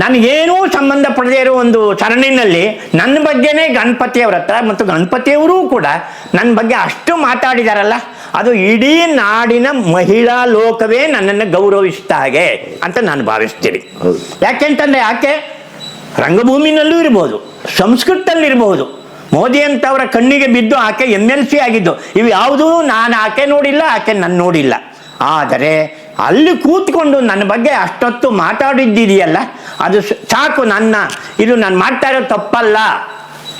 ನನಗೇನೂ ಸಂಬಂಧ ಪಡೆದೇ ಇರೋ ಒಂದು ಸರಣಿನಲ್ಲಿ ನನ್ನ ಬಗ್ಗೆನೇ ಗಣಪತಿಯವ್ರ ಹತ್ರ ಮತ್ತು ಗಣಪತಿಯವರೂ ಕೂಡ ನನ್ನ ಬಗ್ಗೆ ಅಷ್ಟು ಮಾತಾಡಿದಾರಲ್ಲ, ಅದು ಇಡೀ ನಾಡಿನ ಮಹಿಳಾ ಲೋಕವೇ ನನ್ನನ್ನು ಗೌರವಿಸ್ತಾ ಹಾಗೆ ಅಂತ ನಾನು ಭಾವಿಸ್ತೀನಿ. ಯಾಕೆಂತಂದರೆ ಆಕೆ ರಂಗಭೂಮಿನಲ್ಲೂ ಇರ್ಬೋದು, ಸಂಸ್ಕೃತದಲ್ಲಿರ್ಬೋದು. ಮೋದಿ ಅಂತವರ ಕಣ್ಣಿಗೆ ಬಿದ್ದು ಆಕೆ MLC ಆಗಿದ್ದು. ಇವು ಯಾವುದೂ ನಾನು ಆಕೆ ನೋಡಿಲ್ಲ, ಆಕೆ ನನ್ನ ನೋಡಿಲ್ಲ. ಆದರೆ ಅಲ್ಲಿ ಕೂತ್ಕೊಂಡು ನನ್ನ ಬಗ್ಗೆ ಅಷ್ಟೊತ್ತು ಮಾತಾಡಿದ್ದಿದೆಯಲ್ಲ, ಅದು ಸಾಕು. ಇದು ನಾನು ಮಾಡ್ತಾ ಇರೋ ತಪ್ಪಲ್ಲ,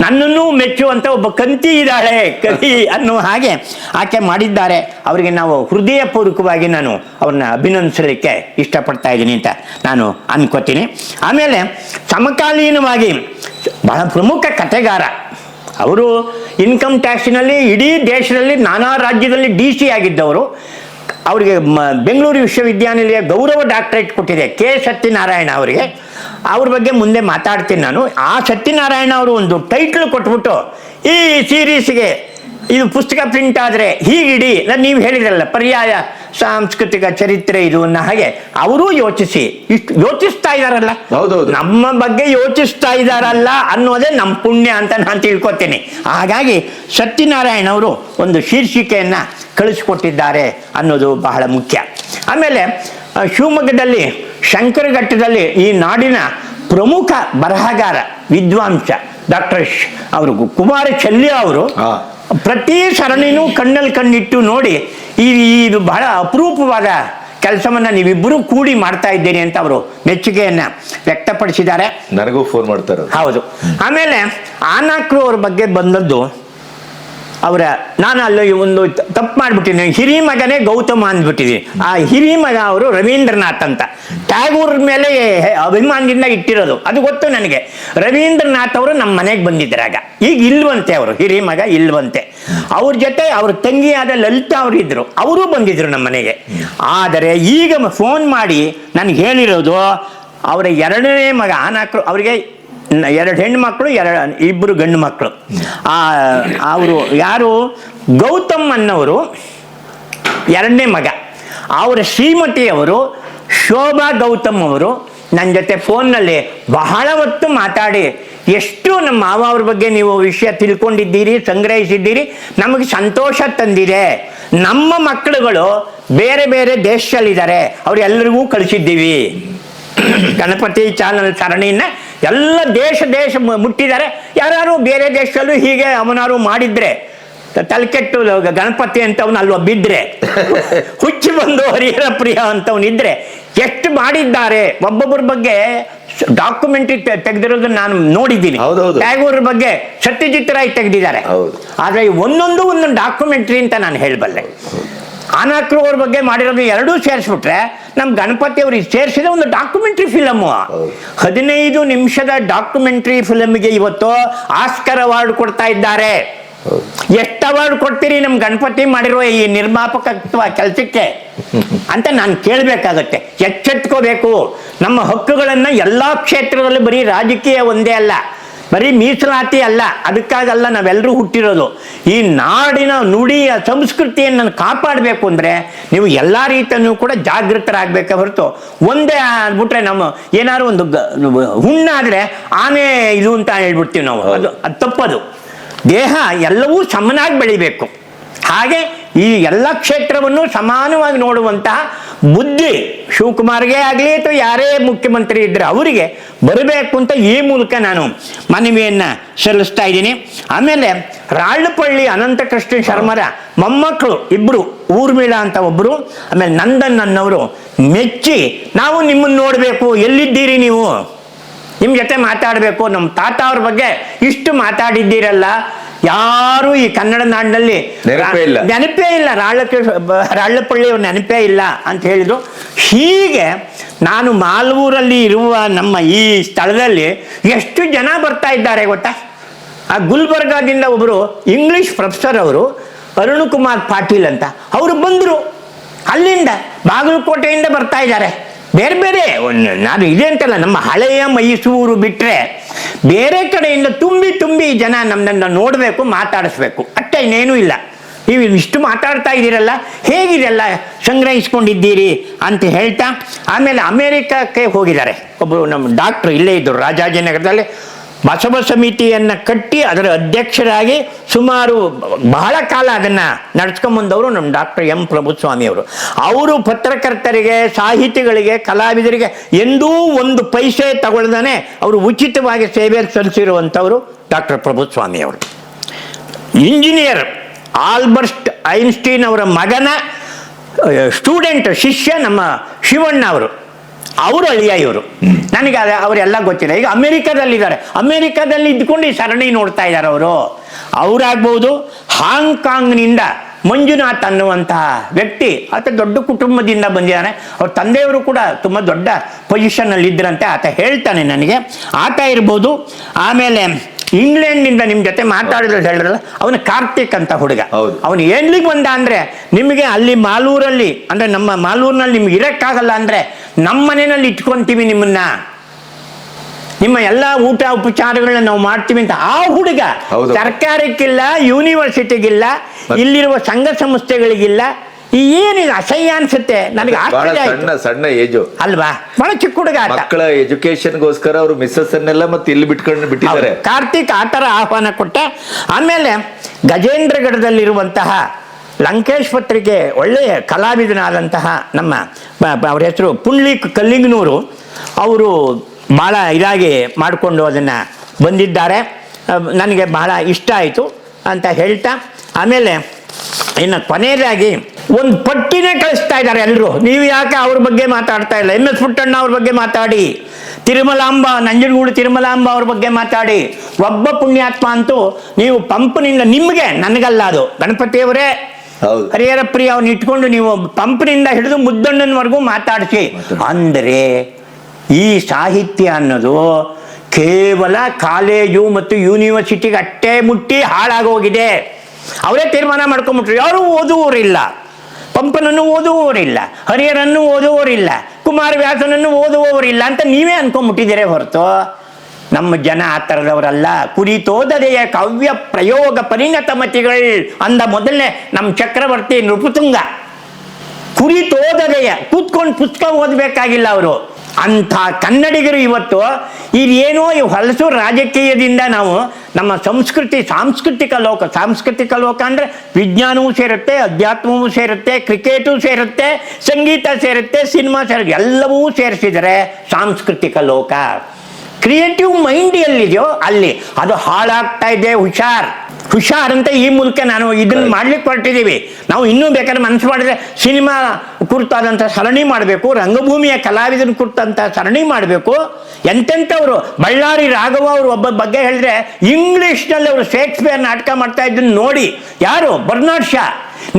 ನನ್ನನ್ನು ಮೆಚ್ಚುವಂಥ ಒಬ್ಬ ಕಂತಿ ಇದ್ದಾಳೆ ಕವಿ ಅನ್ನುವ ಹಾಗೆ ಆಕೆ ಮಾಡಿದ್ದಾರೆ. ಅವರಿಗೆ ನಾವು ಹೃದಯಪೂರ್ವಕವಾಗಿ ನಾನು ಅವ್ರನ್ನ ಅಭಿನಂದಿಸಲಿಕ್ಕೆ ಇಷ್ಟಪಡ್ತಾ ಇದ್ದೀನಿ ಅಂತ ನಾನು ಅನ್ಕೋತೀನಿ. ಆಮೇಲೆ ಸಮಕಾಲೀನವಾಗಿ ಬಹಳ ಪ್ರಮುಖ ಕಥೆಗಾರ ಅವರು. ಇನ್ಕಮ್ ಟ್ಯಾಕ್ಸ್ನಲ್ಲಿ ಇಡೀ ದೇಶದಲ್ಲಿ ನಾನಾ ರಾಜ್ಯದಲ್ಲಿ DC ಆಗಿದ್ದವರು. ಅವರಿಗೆ ಬೆಂಗಳೂರು ವಿಶ್ವವಿದ್ಯಾನಿಲಯ ಗೌರವ ಡಾಕ್ಟರೇಟ್ ಕೊಟ್ಟಿದೆ ಕೆ ಸತ್ಯನಾರಾಯಣ ಅವರಿಗೆ. ಅವ್ರ ಬಗ್ಗೆ ಮುಂದೆ ಮಾತಾಡ್ತೀನಿ ನಾನು. ಆ ಸತ್ಯನಾರಾಯಣ ಅವರು ಒಂದು ಟೈಟ್ಲ್ ಕೊಟ್ಬಿಟ್ಟು ಈ ಸೀರೀಸ್ಗೆ ಇದು ಪುಸ್ತಕ ಪ್ರಿಂಟ್ ಆದರೆ ಹೀಗಿಡಿ ನೀವು ಹೇಳಿದ್ರಲ್ಲ ಪರ್ಯಾಯ ಸಾಂಸ್ಕೃತಿಕ ಚರಿತ್ರೆ ಇದು ಅನ್ನೋ ಹಾಗೆ ಅವರೂ ಇಷ್ಟು ಯೋಚಿಸ್ತಾ ಇದಾರಲ್ಲ, ನಮ್ಮ ಬಗ್ಗೆ ಯೋಚಿಸ್ತಾ ಇದಾರಲ್ಲ ಅನ್ನೋದೇ ನಮ್ಮ ಪುಣ್ಯ ಅಂತ ನಾನು ತಿಳ್ಕೊತೀನಿ. ಹಾಗಾಗಿ ಸತ್ಯನಾರಾಯಣ ಅವರು ಒಂದು ಶೀರ್ಷಿಕೆಯನ್ನ ಕಳಿಸ್ಕೊಟ್ಟಿದ್ದಾರೆ ಅನ್ನೋದು ಬಹಳ ಮುಖ್ಯ. ಆಮೇಲೆ ಶಿವಮೊಗ್ಗದಲ್ಲಿ ಶಂಕರಘಟ್ಟದಲ್ಲಿ ಈ ನಾಡಿನ ಪ್ರಮುಖ ಬರಹಗಾರ ವಿದ್ವಾಂಸ ಡಾಕ್ಟರ್ ಅವರು ಕುಮಾರ ಚೆಲ್ಯ ಅವರು ಪ್ರತಿ ಸರಣಿನೂ ಕಣ್ಣಲ್ಲಿ ಕಣ್ಣಿಟ್ಟು ನೋಡಿ ಇದು ಬಹಳ ಅಪರೂಪವಾದ ಕೆಲಸವನ್ನ ನೀವಿಬ್ಬರು ಕೂಡಿ ಮಾಡ್ತಾ ಇದ್ದೀರಿ ಅಂತ ಅವರು ಮೆಚ್ಚುಗೆಯನ್ನ ವ್ಯಕ್ತಪಡಿಸಿದ್ದಾರೆ. ನನಗೂ ಫೋನ್ ಮಾಡ್ತಾರೆ. ಹೌದು. ಆಮೇಲೆ ಆನಾಕ್ರು ಅವ್ರ ಬಗ್ಗೆ ಬಂದದ್ದು ನಾನು ಅಲ್ಲಿ ಒಂದು ತಪ್ಪು ಮಾಡಿಬಿಟ್ಟಿದ್ದೀನಿ. ಹಿರಿ ಮಗನೇ ಗೌತಮ ಅಂದ್ಬಿಟ್ಟಿದ್ದೀನಿ. ಆ ಹಿರಿ ಮಗ ಅವರು ರವೀಂದ್ರನಾಥ್ ಅಂತ ಟ್ಯಾಗೂರ್ ಮೇಲೆ ಅಭಿಮಾನದಿಂದ ಇಟ್ಟಿರೋದು ಅದು ಗೊತ್ತು ನನಗೆ. ರವೀಂದ್ರನಾಥ್ ಅವರು ನಮ್ಮ ಮನೆಗೆ ಬಂದಿದ್ರಾಗ, ಈಗ ಇಲ್ವಂತೆ ಅವರು ಹಿರಿ ಮಗ ಇಲ್ವಂತೆ. ಅವ್ರ ಜೊತೆ ಅವ್ರ ತಂಗಿಯಾದ ಲಲಿತಾ ಅವರು ಇದ್ರು, ಅವರು ಬಂದಿದ್ರು ನಮ್ಮ ಮನೆಗೆ. ಆದರೆ ಈಗ ಫೋನ್ ಮಾಡಿ ನನಗೆ ಹೇಳಿರೋದು ಅವರ ಎರಡನೇ ಮಗ ಆನಾಕ್ರು, ಅವರಿಗೆ 2 ಹೆಣ್ಣು ಇಬ್ಬರು ಗಂಡು ಮಕ್ಕಳು. ಅವರು ಯಾರು ಗೌತಮ್ ಅನ್ನೋರು ಎರಡನೇ ಮಗ. ಅವರ ಶ್ರೀಮತಿಯವರು ಶೋಭಾ ಗೌತಮ್ ಅವರು ನನ್ನ ಜೊತೆ ಫೋನ್ನಲ್ಲಿ ಬಹಳ ಹೊತ್ತು ಮಾತಾಡಿ ಎಷ್ಟು ನಮ್ಮ ಮಾವ ಅವ್ರ ಬಗ್ಗೆ ನೀವು ವಿಷಯ ತಿಳ್ಕೊಂಡಿದ್ದೀರಿ, ಸಂಗ್ರಹಿಸಿದ್ದೀರಿ, ನಮಗೆ ಸಂತೋಷ ತಂದಿದೆ. ನಮ್ಮ ಮಕ್ಕಳುಗಳು ಬೇರೆ ಬೇರೆ ದೇಶದಲ್ಲಿದ್ದಾರೆ, ಅವರೆಲ್ಲರಿಗೂ ಕಳಿಸಿದ್ದೀವಿ. ಗಣಪತಿ ಚಾನಲ್ ಸರಣಿನ ಎಲ್ಲ ದೇಶ ಮುಟ್ಟಿದ್ದಾರೆ. ಯಾರು ಬೇರೆ ದೇಶದಲ್ಲೂ ಹೀಗೆ ಅವನಾರು ಮಾಡಿದ್ರೆ ತಲೆಕೆಟ್ಟು ಗಣಪತಿ ಅಂತವನು ಅಲ್ವ ಬಿದ್ರೆ ಹುಚ್ಚಿ ಬಂದು ಹರಿಹರ ಪ್ರಿಯ ಅಂತವನಿದ್ರೆ ಎಷ್ಟು ಮಾಡಿದ್ದಾರೆ. ಒಬ್ಬೊಬ್ಬರ ಬಗ್ಗೆ ಡಾಕ್ಯುಮೆಂಟ್ರಿ ತೆಗೆದಿರೋದನ್ನ ನಾನು ನೋಡಿದ್ದೀನಿ. ಟ್ಯಾಗೂರ್ ಬಗ್ಗೆ ಸತ್ಯಜಿತ್ ರಾಯ್ ತೆಗೆದಿದ್ದಾರೆ. ಆದ್ರೆ ಒಂದೊಂದು ಡಾಕ್ಯುಮೆಂಟ್ರಿ ಅಂತ ನಾನು ಹೇಳಬಲ್ಲೆ. ಆನಾಕ್ರು ಅವ್ರ ಬಗ್ಗೆ ಮಾಡಿರೋದು ಎರಡೂ ಸೇರಿಸ್ಬಿಟ್ರೆ ನಮ್ಮ ಗಣಪತಿ ಅವ್ರಿಗೆ ಸೇರಿಸಿದ ಒಂದು ಡಾಕ್ಯುಮೆಂಟ್ರಿ ಫಿಲಮ್. 15 ನಿಮಿಷದ ಡಾಕ್ಯುಮೆಂಟ್ರಿ ಫಿಲಮ್ಗೆ ಇವತ್ತು ಆಸ್ಕರ್ ಅವಾರ್ಡ್ ಕೊಡ್ತಾ ಇದ್ದಾರೆ. ಎಷ್ಟು ಅವಾರ್ಡ್ ಕೊಡ್ತೀರಿ ನಮ್ಮ ಗಣಪತಿ ಮಾಡಿರುವ ಈ ನಿರ್ಮಾಪಕತ್ವ ಕೆಲಸಕ್ಕೆ ಅಂತ ನಾನು ಕೇಳಬೇಕಾಗತ್ತೆ. ಎಚ್ಚೆತ್ಕೋಬೇಕು. ನಮ್ಮ ಹಕ್ಕುಗಳನ್ನ ಎಲ್ಲಾ ಕ್ಷೇತ್ರದಲ್ಲೂ ಬರೀ ರಾಜಕೀಯ ಒಂದೇ ಅಲ್ಲ, ಬರೀ ಮೀಸಲಾತಿ ಅಲ್ಲ, ಅದಕ್ಕಾಗಲ್ಲ ನಾವೆಲ್ಲರೂ ಹುಟ್ಟಿರೋದು. ಈ ನಾಡಿನ ನುಡಿಯ ಸಂಸ್ಕೃತಿಯನ್ನು ಕಾಪಾಡಬೇಕು ಅಂದರೆ ನೀವು ಎಲ್ಲ ರೀತಿಯಲ್ಲೂ ಕೂಡ ಜಾಗೃತರಾಗಬೇಕೆ ಹೊರತು ಒಂದೇ ಆಗ್ಬಿಟ್ರೆ ನಮ್ಮ ಏನಾದ್ರು ಒಂದು ಹುಣ್ಣಾದರೆ ಆನೆ ಇದು ಅಂತ ಹೇಳ್ಬಿಡ್ತೀವಿ ನಾವು. ಅದು ತಪ್ಪದು. ದೇಹ ಎಲ್ಲವೂ ಸಮನಾಗಿ ಬೆಳಿಬೇಕು. ಹಾಗೆ ಈ ಎಲ್ಲ ಕ್ಷೇತ್ರವನ್ನು ಸಮಾನವಾಗಿ ನೋಡುವಂತಹ ಬುದ್ಧಿ ಶಿವಕುಮಾರ್ಗೆ ಆಗಲಿ ಅಥವಾ ಯಾರೇ ಮುಖ್ಯಮಂತ್ರಿ ಇದ್ರೆ ಅವರಿಗೆ ಬರಬೇಕು ಅಂತ ಈ ಮೂಲಕ ನಾನು ಮನವಿಯನ್ನ ಸಲ್ಲಿಸ್ತಾ ಇದ್ದೀನಿ. ಆಮೇಲೆ ರಾಳ್ಳಪಳ್ಳಿ ಅನಂತಕೃಷ್ಣ ಶರ್ಮರ ಮೊಮ್ಮಕ್ಕಳು ಇಬ್ಬರು, ಊರ್ಮಿಳಾ ಅಂತ ಒಬ್ಬರು, ಆಮೇಲೆ ನಂದನ್ ಅನ್ನವರು ಮೆಚ್ಚಿ ನಾವು ನಿಮ್ಮನ್ನು ನೋಡಬೇಕು, ಎಲ್ಲಿದ್ದೀರಿ ನೀವು, ನಿಮ್ಮ ಜೊತೆ ಮಾತಾಡಬೇಕು, ನಮ್ಮ ತಾತ ಅವ್ರ ಬಗ್ಗೆ ಇಷ್ಟು ಮಾತಾಡಿದ್ದೀರಲ್ಲ, ಯಾರು ಈ ಕನ್ನಡ ನಾಡಿನಲ್ಲಿ ನೆನಪೇ ಇಲ್ಲ, ರಾಳ್ಳಪಳ್ಳಿ ಅವ್ರ ನೆನಪೇ ಇಲ್ಲ ಅಂತ ಹೇಳಿದ್ರು. ಹೀಗೆ ನಾನು ಮಾಲೂರಲ್ಲಿ ಇರುವ ನಮ್ಮ ಈ ಸ್ಥಳದಲ್ಲಿ ಎಷ್ಟು ಜನ ಬರ್ತಾ ಇದ್ದಾರೆ ಗೊತ್ತಾ. ಆ ಗುಲ್ಬರ್ಗಾದಿಂದ ಒಬ್ಬರು ಇಂಗ್ಲಿಷ್ ಪ್ರೊಫೆಸರ್ ಅವರು ಅರುಣ್ ಕುಮಾರ್ ಪಾಟೀಲ್ ಅಂತ ಅವರು ಬಂದರು. ಅಲ್ಲಿಂದ ಬಾಗಲಕೋಟೆಯಿಂದ ಬರ್ತಾ ಇದ್ದಾರೆ. ಬೇರೆ ಬೇರೆ ನಾನು ಇದೆ ಅಂತಲ್ಲ, ನಮ್ಮ ಹಳೆಯ ಮೈಸೂರು ಬಿಟ್ಟರೆ ಬೇರೆ ಕಡೆಯಿಂದ ತುಂಬಿ ಜನ ನಮ್ಮನ್ನ ನೋಡಬೇಕು, ಮಾತಾಡಿಸ್ಬೇಕು, ಅಷ್ಟೇ, ಇನ್ನೇನೂ ಇಲ್ಲ. ನೀವು ಇಷ್ಟು ಮಾತಾಡ್ತಾ ಇದ್ದೀರಲ್ಲ, ಹೇಗಿದೆಲ್ಲ ಸಂಗ್ರಹಿಸ್ಕೊಂಡಿದ್ದೀರಿ ಅಂತ ಹೇಳ್ತಾ ಆಮೇಲೆ ಅಮೇರಿಕಕ್ಕೆ ಹೋಗಿದ್ದಾರೆ. ಒಬ್ಬರು ನಮ್ಮ ಡಾಕ್ಟ್ರು ಇಲ್ಲೇ ಇದ್ದರು, ರಾಜಾಜಿನಗರದಲ್ಲಿ ಬಸವ ಸಮಿತಿಯನ್ನು ಕಟ್ಟಿ ಅದರ ಅಧ್ಯಕ್ಷರಾಗಿ ಸುಮಾರು ಬಹಳ ಕಾಲ ಅದನ್ನು ನಡ್ಸ್ಕೊಂಬಂದವರು ನಮ್ಮ ಡಾಕ್ಟರ್ ಎಂ ಪ್ರಭುಸ್ವಾಮಿ ಅವರು. ಅವರು ಪತ್ರಕರ್ತರಿಗೆ, ಸಾಹಿತಿಗಳಿಗೆ, ಕಲಾವಿದರಿಗೆ ಎಂದೂ ಒಂದು ಪೈಸೆ ತಗೊಳ್ದಾನೆ ಅವರು ಉಚಿತವಾಗಿ ಸೇವೆ ಸಲ್ಲಿಸಿರುವಂಥವರು ಡಾಕ್ಟರ್ ಪ್ರಭುಸ್ವಾಮಿ ಅವರು. ಇಂಜಿನಿಯರ್ ಆಲ್ಬರ್ಟ್ ಐನ್ಸ್ಟೀನ್ ಅವರ ಮಗನ ಸ್ಟೂಡೆಂಟ್, ಶಿಷ್ಯ ನಮ್ಮ ಶಿವಣ್ಣ ಅವರು ಅಳಿಯ ಇವರು. ನನಗೆ ಅವರೆಲ್ಲ ಗೊತ್ತಿಲ್ಲ. ಈಗ ಅಮೆರಿಕದಲ್ಲಿದ್ದಾರೆ, ಅಮೆರಿಕದಲ್ಲಿ ಇದ್ಕೊಂಡು ಈ ಸರಣಿ ನೋಡ್ತಾ ಇದ್ದಾರೆ ಅವರು. ಅವರಾಗ್ಬೋದು. ಹಾಂಗ್ಕಾಂಗ್ನಿಂದ ಮಂಜುನಾಥ್ ಅನ್ನುವಂತಹ ವ್ಯಕ್ತಿ, ಆತ ದೊಡ್ಡ ಕುಟುಂಬದಿಂದ ಬಂದಿದ್ದಾನೆ. ಅವ್ರ ತಂದೆಯವರು ಕೂಡ ತುಂಬ ದೊಡ್ಡ ಪೊಸಿಷನ್ನಲ್ಲಿ ಇದ್ರಂತೆ, ಆತ ಹೇಳ್ತಾನೆ ನನಗೆ. ಆತ ಇರ್ಬೋದು. ಆಮೇಲೆ ಇಂಗ್ಲೆಂಡ್ನಿಂದ ನಿಮ್ಮ ಜೊತೆ ಮಾತಾಡಿದ್ರೆ ಹೇಳಿದ್ರಲ್ಲ, ಅವನು ಕಾರ್ತಿಕ್ ಅಂತ ಹುಡುಗ. ಅವನು ಎಲ್ಲಿಗೆ ಬಂದ ಅಂದರೆ, ನಿಮಗೆ ಅಲ್ಲಿ ಮಾಲೂರಲ್ಲಿ ಅಂದರೆ ನಮ್ಮ ಮಾಲೂರಿನಲ್ಲಿ ನಿಮ್ಗೆ ಇರೋಕ್ಕಾಗಲ್ಲ ಅಂದರೆ ನಮ್ಮ ಮನೆಯಲ್ಲಿ ಇಟ್ಕೊಂತೀವಿ ನಿಮ್ಮನ್ನ, ನಿಮ್ಮ ಎಲ್ಲ ಊಟ ಉಪಚಾರಗಳನ್ನ ನಾವು ಮಾಡ್ತೀವಿ ಅಂತ ಆ ಹುಡುಗ ಹೌದು. ಸರ್ಕಾರಕ್ಕಿಲ್ಲ, ಯೂನಿವರ್ಸಿಟಿಗಿಲ್ಲ, ಇಲ್ಲಿರುವ ಸಂಘ ಸಂಸ್ಥೆಗಳಿಗಿಲ್ಲ. ಏನಿದೆ ಅಸಹ್ಯ ಅನ್ಸುತ್ತೆ ನನಗೆ, ಬಹಳ ಆಶ್ಚರ್ಯ ಆಯ್ತು. ಸಣ್ಣ ಸಣ್ಣ ಏಜು ಅಲ್ವಾ, ಬಹಳ ಚಿಕ್ಕ ಹುಡುಗ ಆತ. ಮಕ್ಕಳ ಎಜುಕೇಶನ್ಗೋಸ್ಕರ ಅವರು ಮಿಸ್ಸಸ್ ಅನ್ನೆಲ್ಲ ಮತ್ತೆ ಇಲ್ಲಿ ಬಿಟ್ಟಿದ್ದಾರೆ. ಕಾರ್ತಿಕ್ ಆತರ ಆಹ್ವಾನ ಕೊಟ್ಟ. ಆಮೇಲೆ ಗಜೇಂದ್ರಗಢದಲ್ಲಿರುವಂತಹ ಲಂಕೇಶ್ ಪತ್ರಿಕೆ ಒಳ್ಳೆಯ ಕಲಾವಿದನಾದಂತಹ ನಮ್ಮ ಅವ್ರ ಹೆಸರು ಪುಂಡ್ಲಿಕ್ ಕಲ್ಲಿಂಗನೂರು, ಅವರು ಭಾಳ ಇದಾಗಿ ಮಾಡಿಕೊಂಡು ಅದನ್ನು ಬಂದಿದ್ದಾರೆ. ನನಗೆ ಬಹಳ ಇಷ್ಟ ಆಯಿತು ಅಂತ ಹೇಳ್ತಾ, ಆಮೇಲೆ ಇನ್ನು ಕೊನೆಯದಾಗಿ ಒಂದು ಪಟ್ಟಿನೇ ಕಳಿಸ್ತಾ ಇದ್ದಾರೆ ಎಲ್ಲರೂ. ನೀವು ಯಾಕೆ ಅವ್ರ ಬಗ್ಗೆ ಮಾತಾಡ್ತಾ ಇಲ್ಲ? MS ಪುಟ್ಟಣ್ಣ ಅವ್ರ ಬಗ್ಗೆ ಮಾತಾಡಿ, ತಿರುಮಲಾಂಬ, ನಂಜನಗೂಡು ತಿರುಮಲಾಂಬ ಅವ್ರ ಬಗ್ಗೆ ಮಾತಾಡಿ. ಒಬ್ಬ ಪುಣ್ಯಾತ್ಮ ಅಂತೂ ನೀವು ಪಂಪ್ನಿಂದ, ನಿಮಗೆ, ನನಗಲ್ಲ, ಅದು ಗಣಪತಿಯವರೇ ಹರಿಹರ ಪ್ರಿಯ ಅವ್ರನ್ನ ಇಟ್ಕೊಂಡು ನೀವು ಪಂಪ್ನಿಂದ ಹಿಡಿದು ಮುದ್ದಣ್ಣನವರೆಗೂ ಮಾತಾಡಿಸಿ. ಅಂದರೆ ಈ ಸಾಹಿತ್ಯ ಅನ್ನೋದು ಕೇವಲ ಕಾಲೇಜು ಮತ್ತು ಯೂನಿವರ್ಸಿಟಿಗೆ ಅಷ್ಟೇ ಮುಟ್ಟಿ ಹಾಳಾಗೋಗಿದೆ. ಅವರೇ ತೀರ್ಮಾನ ಮಾಡ್ಕೊಂಡ್ಬಿಟ್ರು. ಯಾರು ಓದುವವರಿಲ್ಲ, ಪಂಪನನ್ನು ಓದುವವರಿಲ್ಲ, ಹರಿಹರನ್ನು ಓದುವವರಿಲ್ಲ, ಕುಮಾರವ್ಯಾಸನನ್ನು ಓದುವವರಿಲ್ಲ ಅಂತ ನೀವೇ ಅನ್ಕೊಂಡ್ಬಿಟ್ಟಿದ್ದೀರೇ ಹೊರತು ನಮ್ಮ ಜನ ಆ ಥರದವರಲ್ಲ. ಕುರಿತೋದದೆಯ ಕಾವ್ಯ ಪ್ರಯೋಗ ಪರಿಣತ ಮತಿಗಳು ಅಂದ ಮೊದಲನೇ ನಮ್ಮ ಚಕ್ರವರ್ತಿ ನೃಪತುಂಗ. ಕುರಿತೋದದೆಯ ಕೂತ್ಕೊಂಡು ಪುಸ್ತಕ ಓದಬೇಕಾಗಿಲ್ಲ ಅವರು. ಅಂಥ ಕನ್ನಡಿಗರು ಇವತ್ತು ಇದೇನೋ ಈ ಹೊಲಸು ರಾಜಕೀಯದಿಂದ ನಾವು ನಮ್ಮ ಸಾಂಸ್ಕೃತಿಕ ಲೋಕ ಅಂದರೆ ವಿಜ್ಞಾನವೂ ಸೇರುತ್ತೆ, ಅಧ್ಯಾತ್ಮವೂ ಸೇರುತ್ತೆ, ಕ್ರಿಕೆಟೂ ಸೇರುತ್ತೆ, ಸಂಗೀತ ಸೇರುತ್ತೆ, ಸಿನಿಮಾ ಸೇರುತ್ತೆ, ಎಲ್ಲವೂ ಸೇರಿಸಿದರೆ ಸಾಂಸ್ಕೃತಿಕ ಲೋಕ. ಕ್ರಿಯೇಟಿವ್ ಮೈಂಡ್ ಎಲ್ಲಿದೆಯೋ ಅಲ್ಲಿ ಅದು ಹಾಳಾಗ್ತಾ ಇದೆ. ಹುಷಾರ್ ಅಂತ ಈ ಮೂಲಕ ನಾನು ಇದನ್ನು ಮಾಡ್ಲಿಕ್ಕೆ ಹೊರಟಿದ್ದೀವಿ. ನಾವು ಇನ್ನೂ ಬೇಕಾದ್ರೆ ಮನಸ್ಸು ಮಾಡಿದ್ರೆ ಸಿನಿಮಾ ಕುರಿತಾದಂಥ ಸರಣಿ ಮಾಡಬೇಕು, ರಂಗಭೂಮಿಯ ಕಲಾವಿದನ ಕುರಿತಂಥ ಸರಣಿ ಮಾಡಬೇಕು. ಎಂತೆಂಥವ್ರು, ಬಳ್ಳಾರಿ ರಾಘವ ಅವರು ಒಬ್ಬ ಬಗ್ಗೆ ಹೇಳಿದ್ರೆ ಇಂಗ್ಲಿಷ್ನಲ್ಲಿ ಅವರು ಶೇಕ್ಸ್ಪಿಯರ್ ನಾಟಕ ಮಾಡ್ತಾ ಇದ್ದನ್ನು ನೋಡಿ, ಯಾರು, ಬರ್ನಾಡ್ ಶಾ,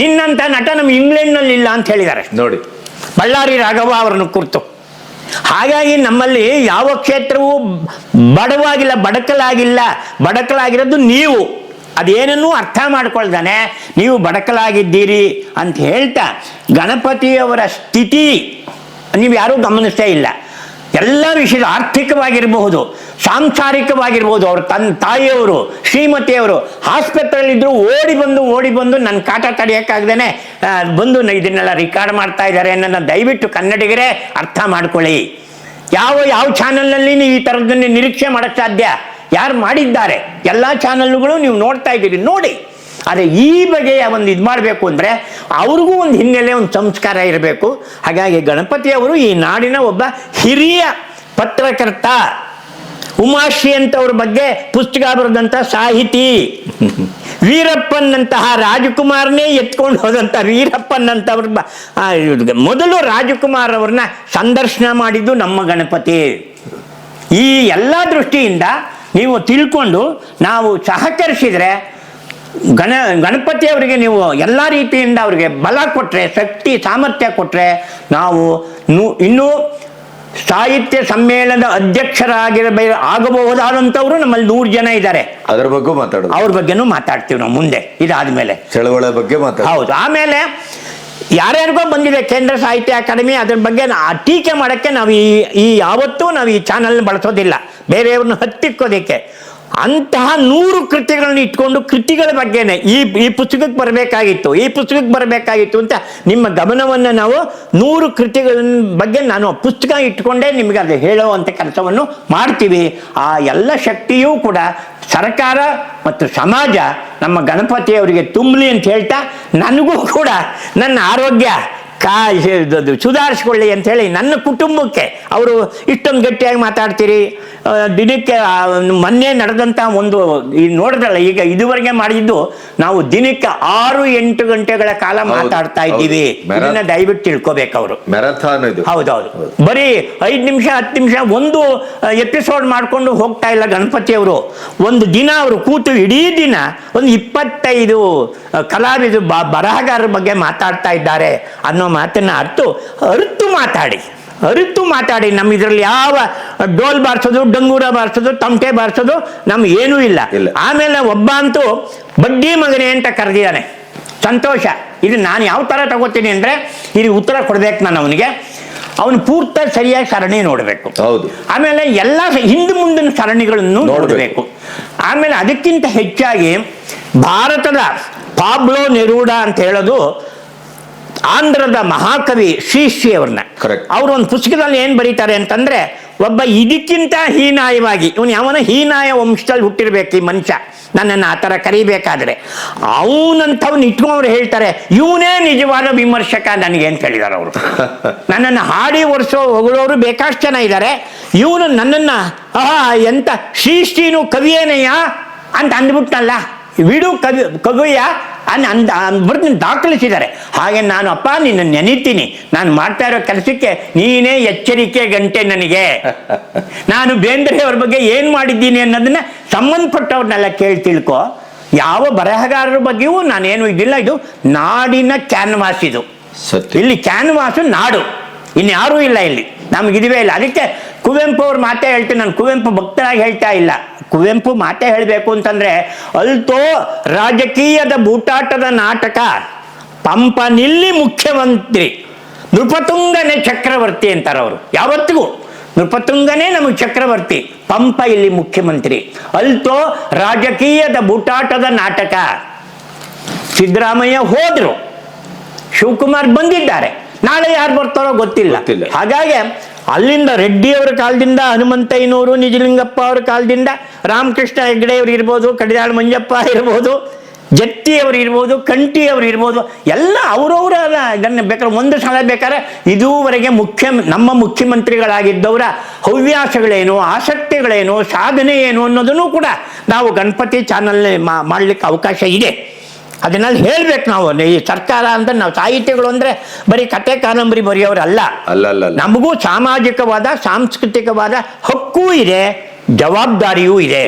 ನಿನ್ನಂಥ ನಟ ನಮ್ಮ ಇಂಗ್ಲೆಂಡ್ನಲ್ಲಿ ಇಲ್ಲ ಅಂತ ಹೇಳಿದ್ದಾರೆ ನೋಡಿ, ಬಳ್ಳಾರಿ ರಾಘವ ಅವರನ್ನು ಕುರಿತು. ಹಾಗಾಗಿ ನಮ್ಮಲ್ಲಿ ಯಾವ ಕ್ಷೇತ್ರವೂ ಬಡಕಲಾಗಿರೋದು ನೀವು. ಅದೇನನ್ನೂ ಅರ್ಥ ಮಾಡ್ಕೊಳ್ದಾನೆ ನೀವು ಬಡಕಲಾಗಿದ್ದೀರಿ ಅಂತ ಹೇಳ್ತಾ, ಗಣಪತಿಯವರ ಸ್ಥಿತಿ ನೀವು ಯಾರೂ ಗಮನಿಸ್ತೇ ಇಲ್ಲ. ಎಲ್ಲ ವಿಷಯ ಆರ್ಥಿಕವಾಗಿರಬಹುದು, ಸಾಂಸಾರಿಕವಾಗಿರ್ಬೋದು. ಅವ್ರ ತಾಯಿಯವರು, ಶ್ರೀಮತಿಯವರು ಆಸ್ಪತ್ರೆಯಲ್ಲಿದ್ದರು, ಓಡಿ ಬಂದು ನನ್ನ ಕಾಟ ತಡೆಯೋಕ್ಕಾಗ್ದೇ ಬಂದು ಇದನ್ನೆಲ್ಲ ರಿಕಾರ್ಡ್ ಮಾಡ್ತಾ ಇದ್ದಾರೆ ಅನ್ನೋದನ್ನ ದಯವಿಟ್ಟು ಕನ್ನಡಿಗರೇ ಅರ್ಥ ಮಾಡ್ಕೊಳ್ಳಿ. ಯಾವ ಚಾನಲ್ನಲ್ಲಿ ನೀವು ಈ ಥರದನ್ನು ನಿರೀಕ್ಷೆ ಮಾಡೋಕ್ಕೆ ಸಾಧ್ಯ? ಯಾರು ಮಾಡಿದ್ದಾರೆ? ಎಲ್ಲ ಚಾನಲ್ಗಳು ನೀವು ನೋಡ್ತಾ ಇದ್ದೀರಿ, ನೋಡಿ. ಆದರೆ ಈ ಬಗೆಯ ಒಂದು ಇದು ಮಾಡಬೇಕು ಅಂದರೆ ಅವ್ರಿಗೂ ಒಂದು ಹಿನ್ನೆಲೆ, ಒಂದು ಸಂಸ್ಕಾರ ಇರಬೇಕು. ಹಾಗಾಗಿ ಗಣಪತಿಯವರು ಈ ನಾಡಿನ ಒಬ್ಬ ಹಿರಿಯ ಪತ್ರಕರ್ತ, ಉಮಾಶ್ರೀ ಅಂತವ್ರ ಬಗ್ಗೆ ಪುಸ್ತಕ ಬರೆದಂಥ ಸಾಹಿತಿ, ವೀರಪ್ಪನಂತಹ ರಾಜಕುಮಾರನೇ ಎತ್ಕೊಂಡು ಹೋದಂಥ ವೀರಪ್ಪನಂತವ್ರ ಮೊದಲು ರಾಜಕುಮಾರ್ ಅವ್ರನ್ನ ಸಂದರ್ಶನ ಮಾಡಿದ್ದು ನಮ್ಮ ಗಣಪತಿ. ಈ ಎಲ್ಲ ದೃಷ್ಟಿಯಿಂದ ನೀವು ತಿಳ್ಕೊಂಡು ನಾವು ಸಹಕರಿಸಿದರೆ, ಗಣಪತಿ ಅವರಿಗೆ ನೀವು ಎಲ್ಲ ರೀತಿಯಿಂದ ಅವರಿಗೆ ಬಲ ಕೊಟ್ಟರೆ, ಶಕ್ತಿ ಸಾಮರ್ಥ್ಯ ಕೊಟ್ಟರೆ, ನಾವು ಇನ್ನೂ ಸಾಹಿತ್ಯ ಸಮ್ಮೇಳನದ ಆಗಬಹುದಾದಂಥವ್ರು ನಮ್ಮಲ್ಲಿ 100 ಜನ ಇದ್ದಾರೆ. ಅದರ ಬಗ್ಗೆ ಮಾತಾಡೋದು, ಅವ್ರ ಬಗ್ಗೆನೂ ಮಾತಾಡ್ತೀವಿ ನಾವು ಮುಂದೆ, ಇದಾದ್ಮೇಲೆ ಚಳವಳಿ ಬಗ್ಗೆ ಮಾತಾಡ. ಹೌದು. ಆಮೇಲೆ ಯಾರ್ಯಾರಿಗೋ ಬಂದಿದೆ ಕೇಂದ್ರ ಸಾಹಿತ್ಯ ಅಕಾಡೆಮಿ, ಅದ್ರ ಬಗ್ಗೆ ಟೀಕೆ ಮಾಡೋಕ್ಕೆ ನಾವು ಯಾವತ್ತೂ ನಾವು ಈ ಚಾನಲ್ ಬಳಸೋದಿಲ್ಲ, ಬೇರೆಯವ್ರನ್ನ ಹತ್ತಿಕ್ಕೋದಕ್ಕೆ. ಅಂತಹ 100 ಕೃತಿಗಳನ್ನ ಇಟ್ಕೊಂಡು ಕೃತಿಗಳ ಬಗ್ಗೆನೇ ಈ ಪುಸ್ತಕಕ್ಕೆ ಬರಬೇಕಾಗಿತ್ತು ಅಂತ ನಿಮ್ಮ ಗಮನವನ್ನು ನಾವು 100 ಕೃತಿಗಳ ಬಗ್ಗೆ ನಾನು ಪುಸ್ತಕ ಇಟ್ಕೊಂಡೇ ನಿಮಗೆ ಅದು ಹೇಳುವಂಥ ಕೆಲಸವನ್ನು ಮಾಡ್ತೀವಿ. ಆ ಎಲ್ಲ ಶಕ್ತಿಯೂ ಕೂಡ ಸರ್ಕಾರ ಮತ್ತು ಸಮಾಜ ನಮ್ಮ ಗಣಪತಿಯವರಿಗೆ ತುಂಬಲಿ ಅಂತ ಹೇಳ್ತಾ, ನನಗೂ ಕೂಡ ನನ್ನ ಆರೋಗ್ಯ ಸುಧಾರಿಸ್ಕೊಳ್ಳಿ ಅಂತ ಹೇಳಿ ನನ್ನ ಕುಟುಂಬಕ್ಕೆ, ಅವರು ಇಷ್ಟೊಂದು ಗಟ್ಟಿಯಾಗಿ ಮಾತಾಡ್ತೀರಿ, ದಿನಕ್ಕೆ ಮೊನ್ನೆ ನಡೆದಂಥ ಒಂದು ನೋಡಿದ್ರಲ್ಲ, ಈಗ ಇದುವರೆಗೆ ಮಾಡಿದ್ದು ನಾವು ದಿನಕ್ಕೆ 6-8 ಗಂಟೆಗಳ ಕಾಲ ಮಾತಾಡ್ತಾ ಇದ್ದೀವಿ. ಇದನ್ನ ದಯವಿಟ್ಟು ತಿಳ್ಕೊಬೇಕು ಅವರು. ಮ್ಯಾರಥಾನ್ ಇದು. ಹೌದೌದು, ಬರೀ 5 ನಿಮಿಷ 10 ನಿಮಿಷ ಒಂದು ಎಪಿಸೋಡ್ ಮಾಡ್ಕೊಂಡು ಹೋಗ್ತಾ ಇಲ್ಲ ಗಣಪತಿಯವರು. ಒಂದು ದಿನ ಅವರು ಕೂತು ಇಡೀ ದಿನ ಒಂದು 25 ಕಲಾವಿದರು ಬರಹಗಾರರ ಬಗ್ಗೆ ಮಾತಾಡ್ತಾ ಇದ್ದಾರೆ ಅನ್ನೋ ಮಾತನ್ನ ಅರಿತು ಮಾತಾಡಿ. ನಮ್ಮ ಇದರಲ್ಲಿ ಯಾವ ಡೋಲ್ ಬಾರಿಸೋದು, ಡಂಗೂರ ಬಾರಿಸೋದು, ತಮಟೆ ಬಾರಿಸೋದು ನಮ್ಗೆ ಏನೂ ಇಲ್ಲ. ಆಮೇಲೆ ಒಬ್ಬ ಅಂತೂ ಬಡ್ಡಿ ಮಗನೇ ಅಂತ ಕರೆದಿದ್ದಾನೆ, ಸಂತೋಷ. ಇದು ನಾನು ಯಾವ ಥರ ತಗೋತೀನಿ ಅಂದರೆ, ಇದು ಉತ್ತರ ಕೊಡ್ಬೇಕು ನಾನು ಅವನಿಗೆ. ಅವನು ಪೂರ್ತ ಸರಿಯಾಗಿ ಸರಣಿ ನೋಡಬೇಕು. ಹೌದು. ಆಮೇಲೆ ಎಲ್ಲ ಹಿಂದೆ ಮುಂದಿನ ಸರಣಿಗಳನ್ನು ನೋಡಬೇಕು. ಆಮೇಲೆ ಅದಕ್ಕಿಂತ ಹೆಚ್ಚಾಗಿ ಭಾರತದ ಪಾಬ್ಲೋ ನೆರೂಡಾ ಅಂತ ಹೇಳೋದು ಆಂಧ್ರದ ಮಹಾಕವಿ ಶ್ರೀ ಅವ್ರನ್ನ. ಅವರು ಒಂದು ಪುಸ್ತಕದಲ್ಲಿ ಏನ್ ಬರೀತಾರೆ ಅಂತಂದ್ರೆ, ಒಬ್ಬ ಇದಕ್ಕಿಂತ ಹೀನಾಯವಾಗಿ, ಇವನು ಯಾವನ ಹೀನಾಯ ವಂಶದಲ್ಲಿ ಹುಟ್ಟಿರ್ಬೇಕು ಈ ಮನುಷ್ಯ, ನನ್ನನ್ನು ಆ ಥರ ಕರಿಬೇಕಾದ್ರೆ, ಅವನಂತವ್ನು ಇಟ್ಕೊಂಡ್ರು ಹೇಳ್ತಾರೆ ಇವನೇ ನಿಜವಾದ ವಿಮರ್ಶಕ ನನಗೆ ಅಂತ ಹೇಳಿದಾರೆ ಅವರು. ನನ್ನನ್ನು ಹಾಡಿ ಒರೆಸೋ ಹೊಗಳೋರು ಬೇಕಾಷ್ಟು ಜನ ಇದ್ದಾರೆ, ಇವನು ನನ್ನನ್ನು ಎಂತ ಶ್ರೀನು ಕವಿಯೇನಯ್ಯ ಅಂತ ಅಂದ್ಬಿಟ್ನಲ್ಲ, ವಿಡು ಕವಿಯ ಬರ್ದು ದಾಖಲಿಸಿದ್ದಾರೆ. ಹಾಗೆ ನಾನು ಅಪ್ಪ ನಿನ್ನ ನೆನಿತೀನಿ, ನಾನು ಮಾಡ್ತಾ ಇರೋ ಕೆಲಸಕ್ಕೆ ನೀನೇ ಎಚ್ಚರಿಕೆ ಗಂಟೆ ನನಗೆ. ನಾನು ಬೇಂದ್ರೆಯವ್ರ ಬಗ್ಗೆ ಏನು ಮಾಡಿದ್ದೀನಿ ಅನ್ನೋದನ್ನ ಸಂಬಂಧಪಟ್ಟವ್ರನ್ನೆಲ್ಲ ಕೇಳಿ ತಿಳ್ಕೊ. ಯಾವ ಬರಹಗಾರರ ಬಗ್ಗೆಯೂ ನಾನೇನು ಇದಿಲ್ಲ, ಇದು ನಾಡಿನ ಕ್ಯಾನ್ವಾಸ್. ಇದು ಇಲ್ಲಿ ಕ್ಯಾನ್ವಾಸು ನಾಡು, ಇನ್ಯಾರೂ ಇಲ್ಲ ಇಲ್ಲಿ, ನಮಗಿದುವೇ ಇಲ್ಲ. ಅದಕ್ಕೆ ಕುವೆಂಪು ಅವ್ರ ಮಾತೇ ಹೇಳ್ತೀನಿ, ನಾನು ಕುವೆಂಪು ಭಕ್ತರಾಗಿ ಹೇಳ್ತಾ ಇಲ್ಲ. ಕುವೆಂಪು ಮಾತೇ ಹೇಳಬೇಕು ಅಂತಂದ್ರೆ, ಅಲ್ತೋ ರಾಜಕೀಯದ ಬೂಟಾಟದ ನಾಟಕ ಪಂಪನಿಲ್ಲಿ ಮುಖ್ಯಮಂತ್ರಿ, ನೃಪತುಂಗನೇ ಚಕ್ರವರ್ತಿ ಅಂತಾರೆ ಅವರು. ಯಾವತ್ತಿಗೂ ನೃಪತುಂಗನೇ ನಮಗೆ ಚಕ್ರವರ್ತಿ, ಪಂಪ ಇಲ್ಲಿ ಮುಖ್ಯಮಂತ್ರಿ. ಅಲ್ತೋ ರಾಜಕೀಯದ ಬೂಟಾಟದ ನಾಟಕ. ಸಿದ್ದರಾಮಯ್ಯ ಹೋದ್ರು, ಶಿವಕುಮಾರ್ ಬಂದಿದ್ದಾರೆ, ನಾಳೆ ಯಾರು ಬರ್ತಾರೋ ಗೊತ್ತಿಲ್ಲ. ಹಾಗಾಗಿ ಅಲ್ಲಿಂದ ರೆಡ್ಡಿಯವರ ಕಾಲದಿಂದ, ಹನುಮಂತಯ್ಯನವರು, ನಿಜಲಿಂಗಪ್ಪ ಅವರ ಕಾಲದಿಂದ, ರಾಮಕೃಷ್ಣ ಹೆಗಡೆಯವರು ಇರ್ಬೋದು, ಕಡಿದಾಳ ಮಂಜಪ್ಪ ಇರ್ಬೋದು, ಜಟ್ಟಿಯವರು ಇರ್ಬೋದು, ಕಂಠಿಯವರು ಇರ್ಬೋದು, ಎಲ್ಲ ಅವರವರ ಇದನ್ನು ಬೇಕಾದ್ರೆ ಒಂದು ಸಲ ಬೇಕಾದ್ರೆ ಇದುವರೆಗೆ ನಮ್ಮ ಮುಖ್ಯಮಂತ್ರಿಗಳಾಗಿದ್ದವರ ಹವ್ಯಾಸಗಳೇನು, ಆಸಕ್ತಿಗಳೇನು, ಸಾಧನೆ ಏನು ಅನ್ನೋದನ್ನು ಕೂಡ ನಾವು ಗಣಪತಿ ಚಾನಲ್ ಮಾಡಲಿಕ್ಕೆ ಅವಕಾಶ ಇದೆ. ಅದನ್ನಲ್ಲಿ ಹೇಳ್ಬೇಕು ನಾವು. ಈ ಸರ್ಕಾರ ಅಂತ ನಾವು ಸಾಹಿತ್ಯಗಳು ಅಂದ್ರೆ ಬರೀ ಕತೆ ಕಾದಂಬರಿ ಬರೆಯೋರಲ್ಲ, ನಮಗೂ ಸಾಮಾಜಿಕವಾದ ಸಾಂಸ್ಕೃತಿಕವಾದ ಹಕ್ಕೂ ಇದೆ, ಜವಾಬ್ದಾರಿಯೂ ಇದೆ.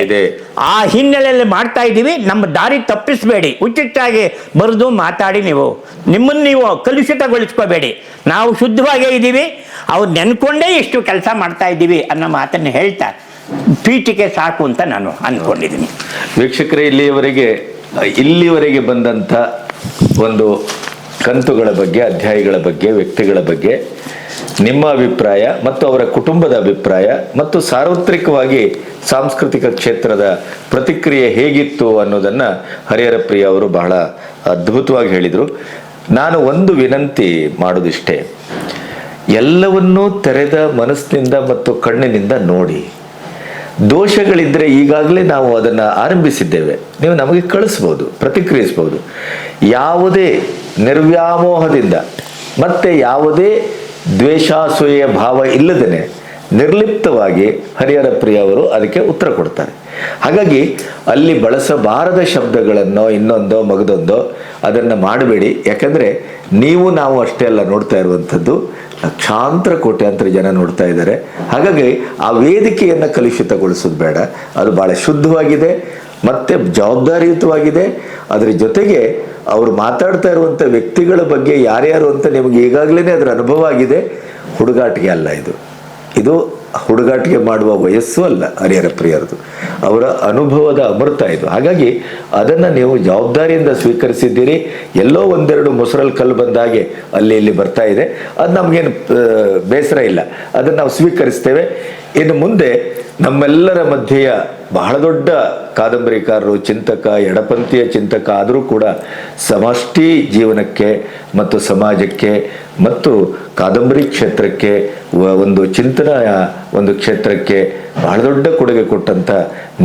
ಆ ಹಿನ್ನೆಲೆಯಲ್ಲಿ ಮಾಡ್ತಾ ಇದ್ದೀವಿ. ನಮ್ಮ ದಾರಿ ತಪ್ಪಿಸಬೇಡಿ, ಉಚಿತವಾಗಿ ಬರೆದು ಮಾತಾಡಿ ನಿಮ್ಮನ್ನು ನೀವು ಕಲುಷಿತಗೊಳಿಸ್ಕೋಬೇಡಿ. ನಾವು ಶುದ್ಧವಾಗೇ ಇದ್ದೀವಿ, ಅವ್ರು ನೆನ್ಕೊಂಡೇ ಇಷ್ಟು ಕೆಲಸ ಮಾಡ್ತಾ ಇದ್ದೀವಿ ಅನ್ನೋ ಮಾತನ್ನು ಹೇಳ್ತಾ ಪೀಠಿಕೆ ಸಾಕು ಅಂತ ನಾನು ಅಂದ್ಕೊಂಡಿದ್ದೀನಿ. ವೀಕ್ಷಕರೇ, ಇಲ್ಲಿವರೆಗೆ ಬಂದಂಥ ಒಂದು ಕಂತುಗಳ ಬಗ್ಗೆ, ಅಧ್ಯಾಯಗಳ ಬಗ್ಗೆ, ವ್ಯಕ್ತಿಗಳ ಬಗ್ಗೆ ನಿಮ್ಮ ಅಭಿಪ್ರಾಯ ಮತ್ತು ಅವರ ಕುಟುಂಬದ ಅಭಿಪ್ರಾಯ ಮತ್ತು ಸಾರ್ವತ್ರಿಕವಾಗಿ ಸಾಂಸ್ಕೃತಿಕ ಕ್ಷೇತ್ರದ ಪ್ರತಿಕ್ರಿಯೆ ಹೇಗಿತ್ತು ಅನ್ನೋದನ್ನು ಹರಿಹರ ಪ್ರಿಯ ಅವರು ಬಹಳ ಅದ್ಭುತವಾಗಿ ಹೇಳಿದರು. ನಾನು ಒಂದು ವಿನಂತಿ ಮಾಡೋದಿಷ್ಟೇ, ಎಲ್ಲವನ್ನೂ ತೆರೆದ ಮನಸ್ಸಿನಿಂದ ಮತ್ತು ಕಣ್ಣಿನಿಂದ ನೋಡಿ. ದೋಷಗಳಿದ್ದರೆ ಈಗಾಗಲೇ ನಾವು ಅದನ್ನು ಆರಂಭಿಸಿದ್ದೇವೆ, ನೀವು ನಮಗೆ ಕಳಿಸ್ಬೋದು, ಪ್ರತಿಕ್ರಿಯಿಸ್ಬೋದು. ಯಾವುದೇ ನಿರ್ವ್ಯಾಮೋಹದಿಂದ ಮತ್ತೆ ಯಾವುದೇ ದ್ವೇಷಾಸೂಯೆಯ ಭಾವ ಇಲ್ಲದೇ ನಿರ್ಲಿಪ್ತವಾಗಿ ಹರಿಹರ ಪ್ರಿಯ ಅವರು ಅದಕ್ಕೆ ಉತ್ತರ ಕೊಡ್ತಾರೆ. ಹಾಗಾಗಿ ಅಲ್ಲಿ ಬಳಸಬಾರದ ಶಬ್ದಗಳನ್ನು ಇನ್ನೊಂದೋ ಮಗದೊಂದೋ ಅದನ್ನು ಮಾಡಬೇಡಿ. ಯಾಕಂದರೆ ನಾವು ಅಷ್ಟೇ ಅಲ್ಲ ನೋಡ್ತಾ ಇರುವಂಥದ್ದು, ಲಕ್ಷಾಂತರ ಕೋಟ್ಯಾಂತರ ಜನ ನೋಡ್ತಾ ಇದ್ದಾರೆ. ಹಾಗಾಗಿ ಆ ವೇದಿಕೆಯನ್ನು ಕಲುಷಿತಗೊಳಿಸೋದು ಬೇಡ. ಅದು ಭಾಳ ಶುದ್ಧವಾಗಿದೆ ಮತ್ತು ಜವಾಬ್ದಾರಿಯುತವಾಗಿದೆ. ಅದರ ಜೊತೆಗೆ ಅವರು ಮಾತಾಡ್ತಾ ಇರುವಂಥ ವ್ಯಕ್ತಿಗಳ ಬಗ್ಗೆ ಯಾರ್ಯಾರು ಅಂತ ನಿಮಗೆ ಈಗಾಗಲೇ ಅದರ ಅನುಭವ ಆಗಿದೆ. ಹುಡುಗಾಟಿಗೆ ಅಲ್ಲ ಇದು ಹುಡುಗಾಟಿಗೆ ಮಾಡುವ ವಯಸ್ಸು ಅಲ್ಲ ಹರಿಹರ ಪ್ರಿಯರದು, ಅವರ ಅನುಭವದ ಅಮೃತ ಇದು. ಹಾಗಾಗಿ ಅದನ್ನು ನೀವು ಜವಾಬ್ದಾರಿಯಿಂದ ಸ್ವೀಕರಿಸಿದ್ದೀರಿ. ಎಲ್ಲೋ ಒಂದೆರಡು ಮೊಸರಲ್ಲಿ ಕಲ್ಲು ಬಂದಾಗೆ ಅಲ್ಲಿ ಇಲ್ಲಿ ಬರ್ತಾ ಇದೆ, ಅದು ನಮಗೇನು ಬೇಸರ ಇಲ್ಲ, ಅದನ್ನು ನಾವು ಸ್ವೀಕರಿಸ್ತೇವೆ. ಇನ್ನು ಮುಂದೆ ನಮ್ಮೆಲ್ಲರ ಮಧ್ಯೆಯ ಬಹಳ ದೊಡ್ಡ ಕಾದಂಬರಿಕಾರರು, ಚಿಂತಕ, ಎಡಪಂಥೀಯ ಚಿಂತಕ ಆದರೂ ಕೂಡ ಸಮಷ್ಟಿ ಜೀವನಕ್ಕೆ ಮತ್ತು ಸಮಾಜಕ್ಕೆ ಮತ್ತು ಕಾದಂಬರಿ ಕ್ಷೇತ್ರಕ್ಕೆ ಒಂದು ಚಿಂತನೆಯ ಒಂದು ಕ್ಷೇತ್ರಕ್ಕೆ ಬಹಳ ದೊಡ್ಡ ಕೊಡುಗೆ ಕೊಟ್ಟಂಥ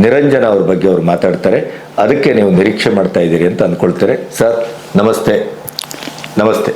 ನಿರಂಜನ ಅವ್ರ ಬಗ್ಗೆ ಅವರು ಮಾತಾಡ್ತಾರೆ. ಅದಕ್ಕೆ ನೀವು ನಿರೀಕ್ಷೆ ಮಾಡ್ತಾ ಇದ್ದೀರಿ ಅಂತ ಅಂದ್ಕೊಳ್ತಾರೆ. ಸರ್ ನಮಸ್ತೆ. ನಮಸ್ತೆ.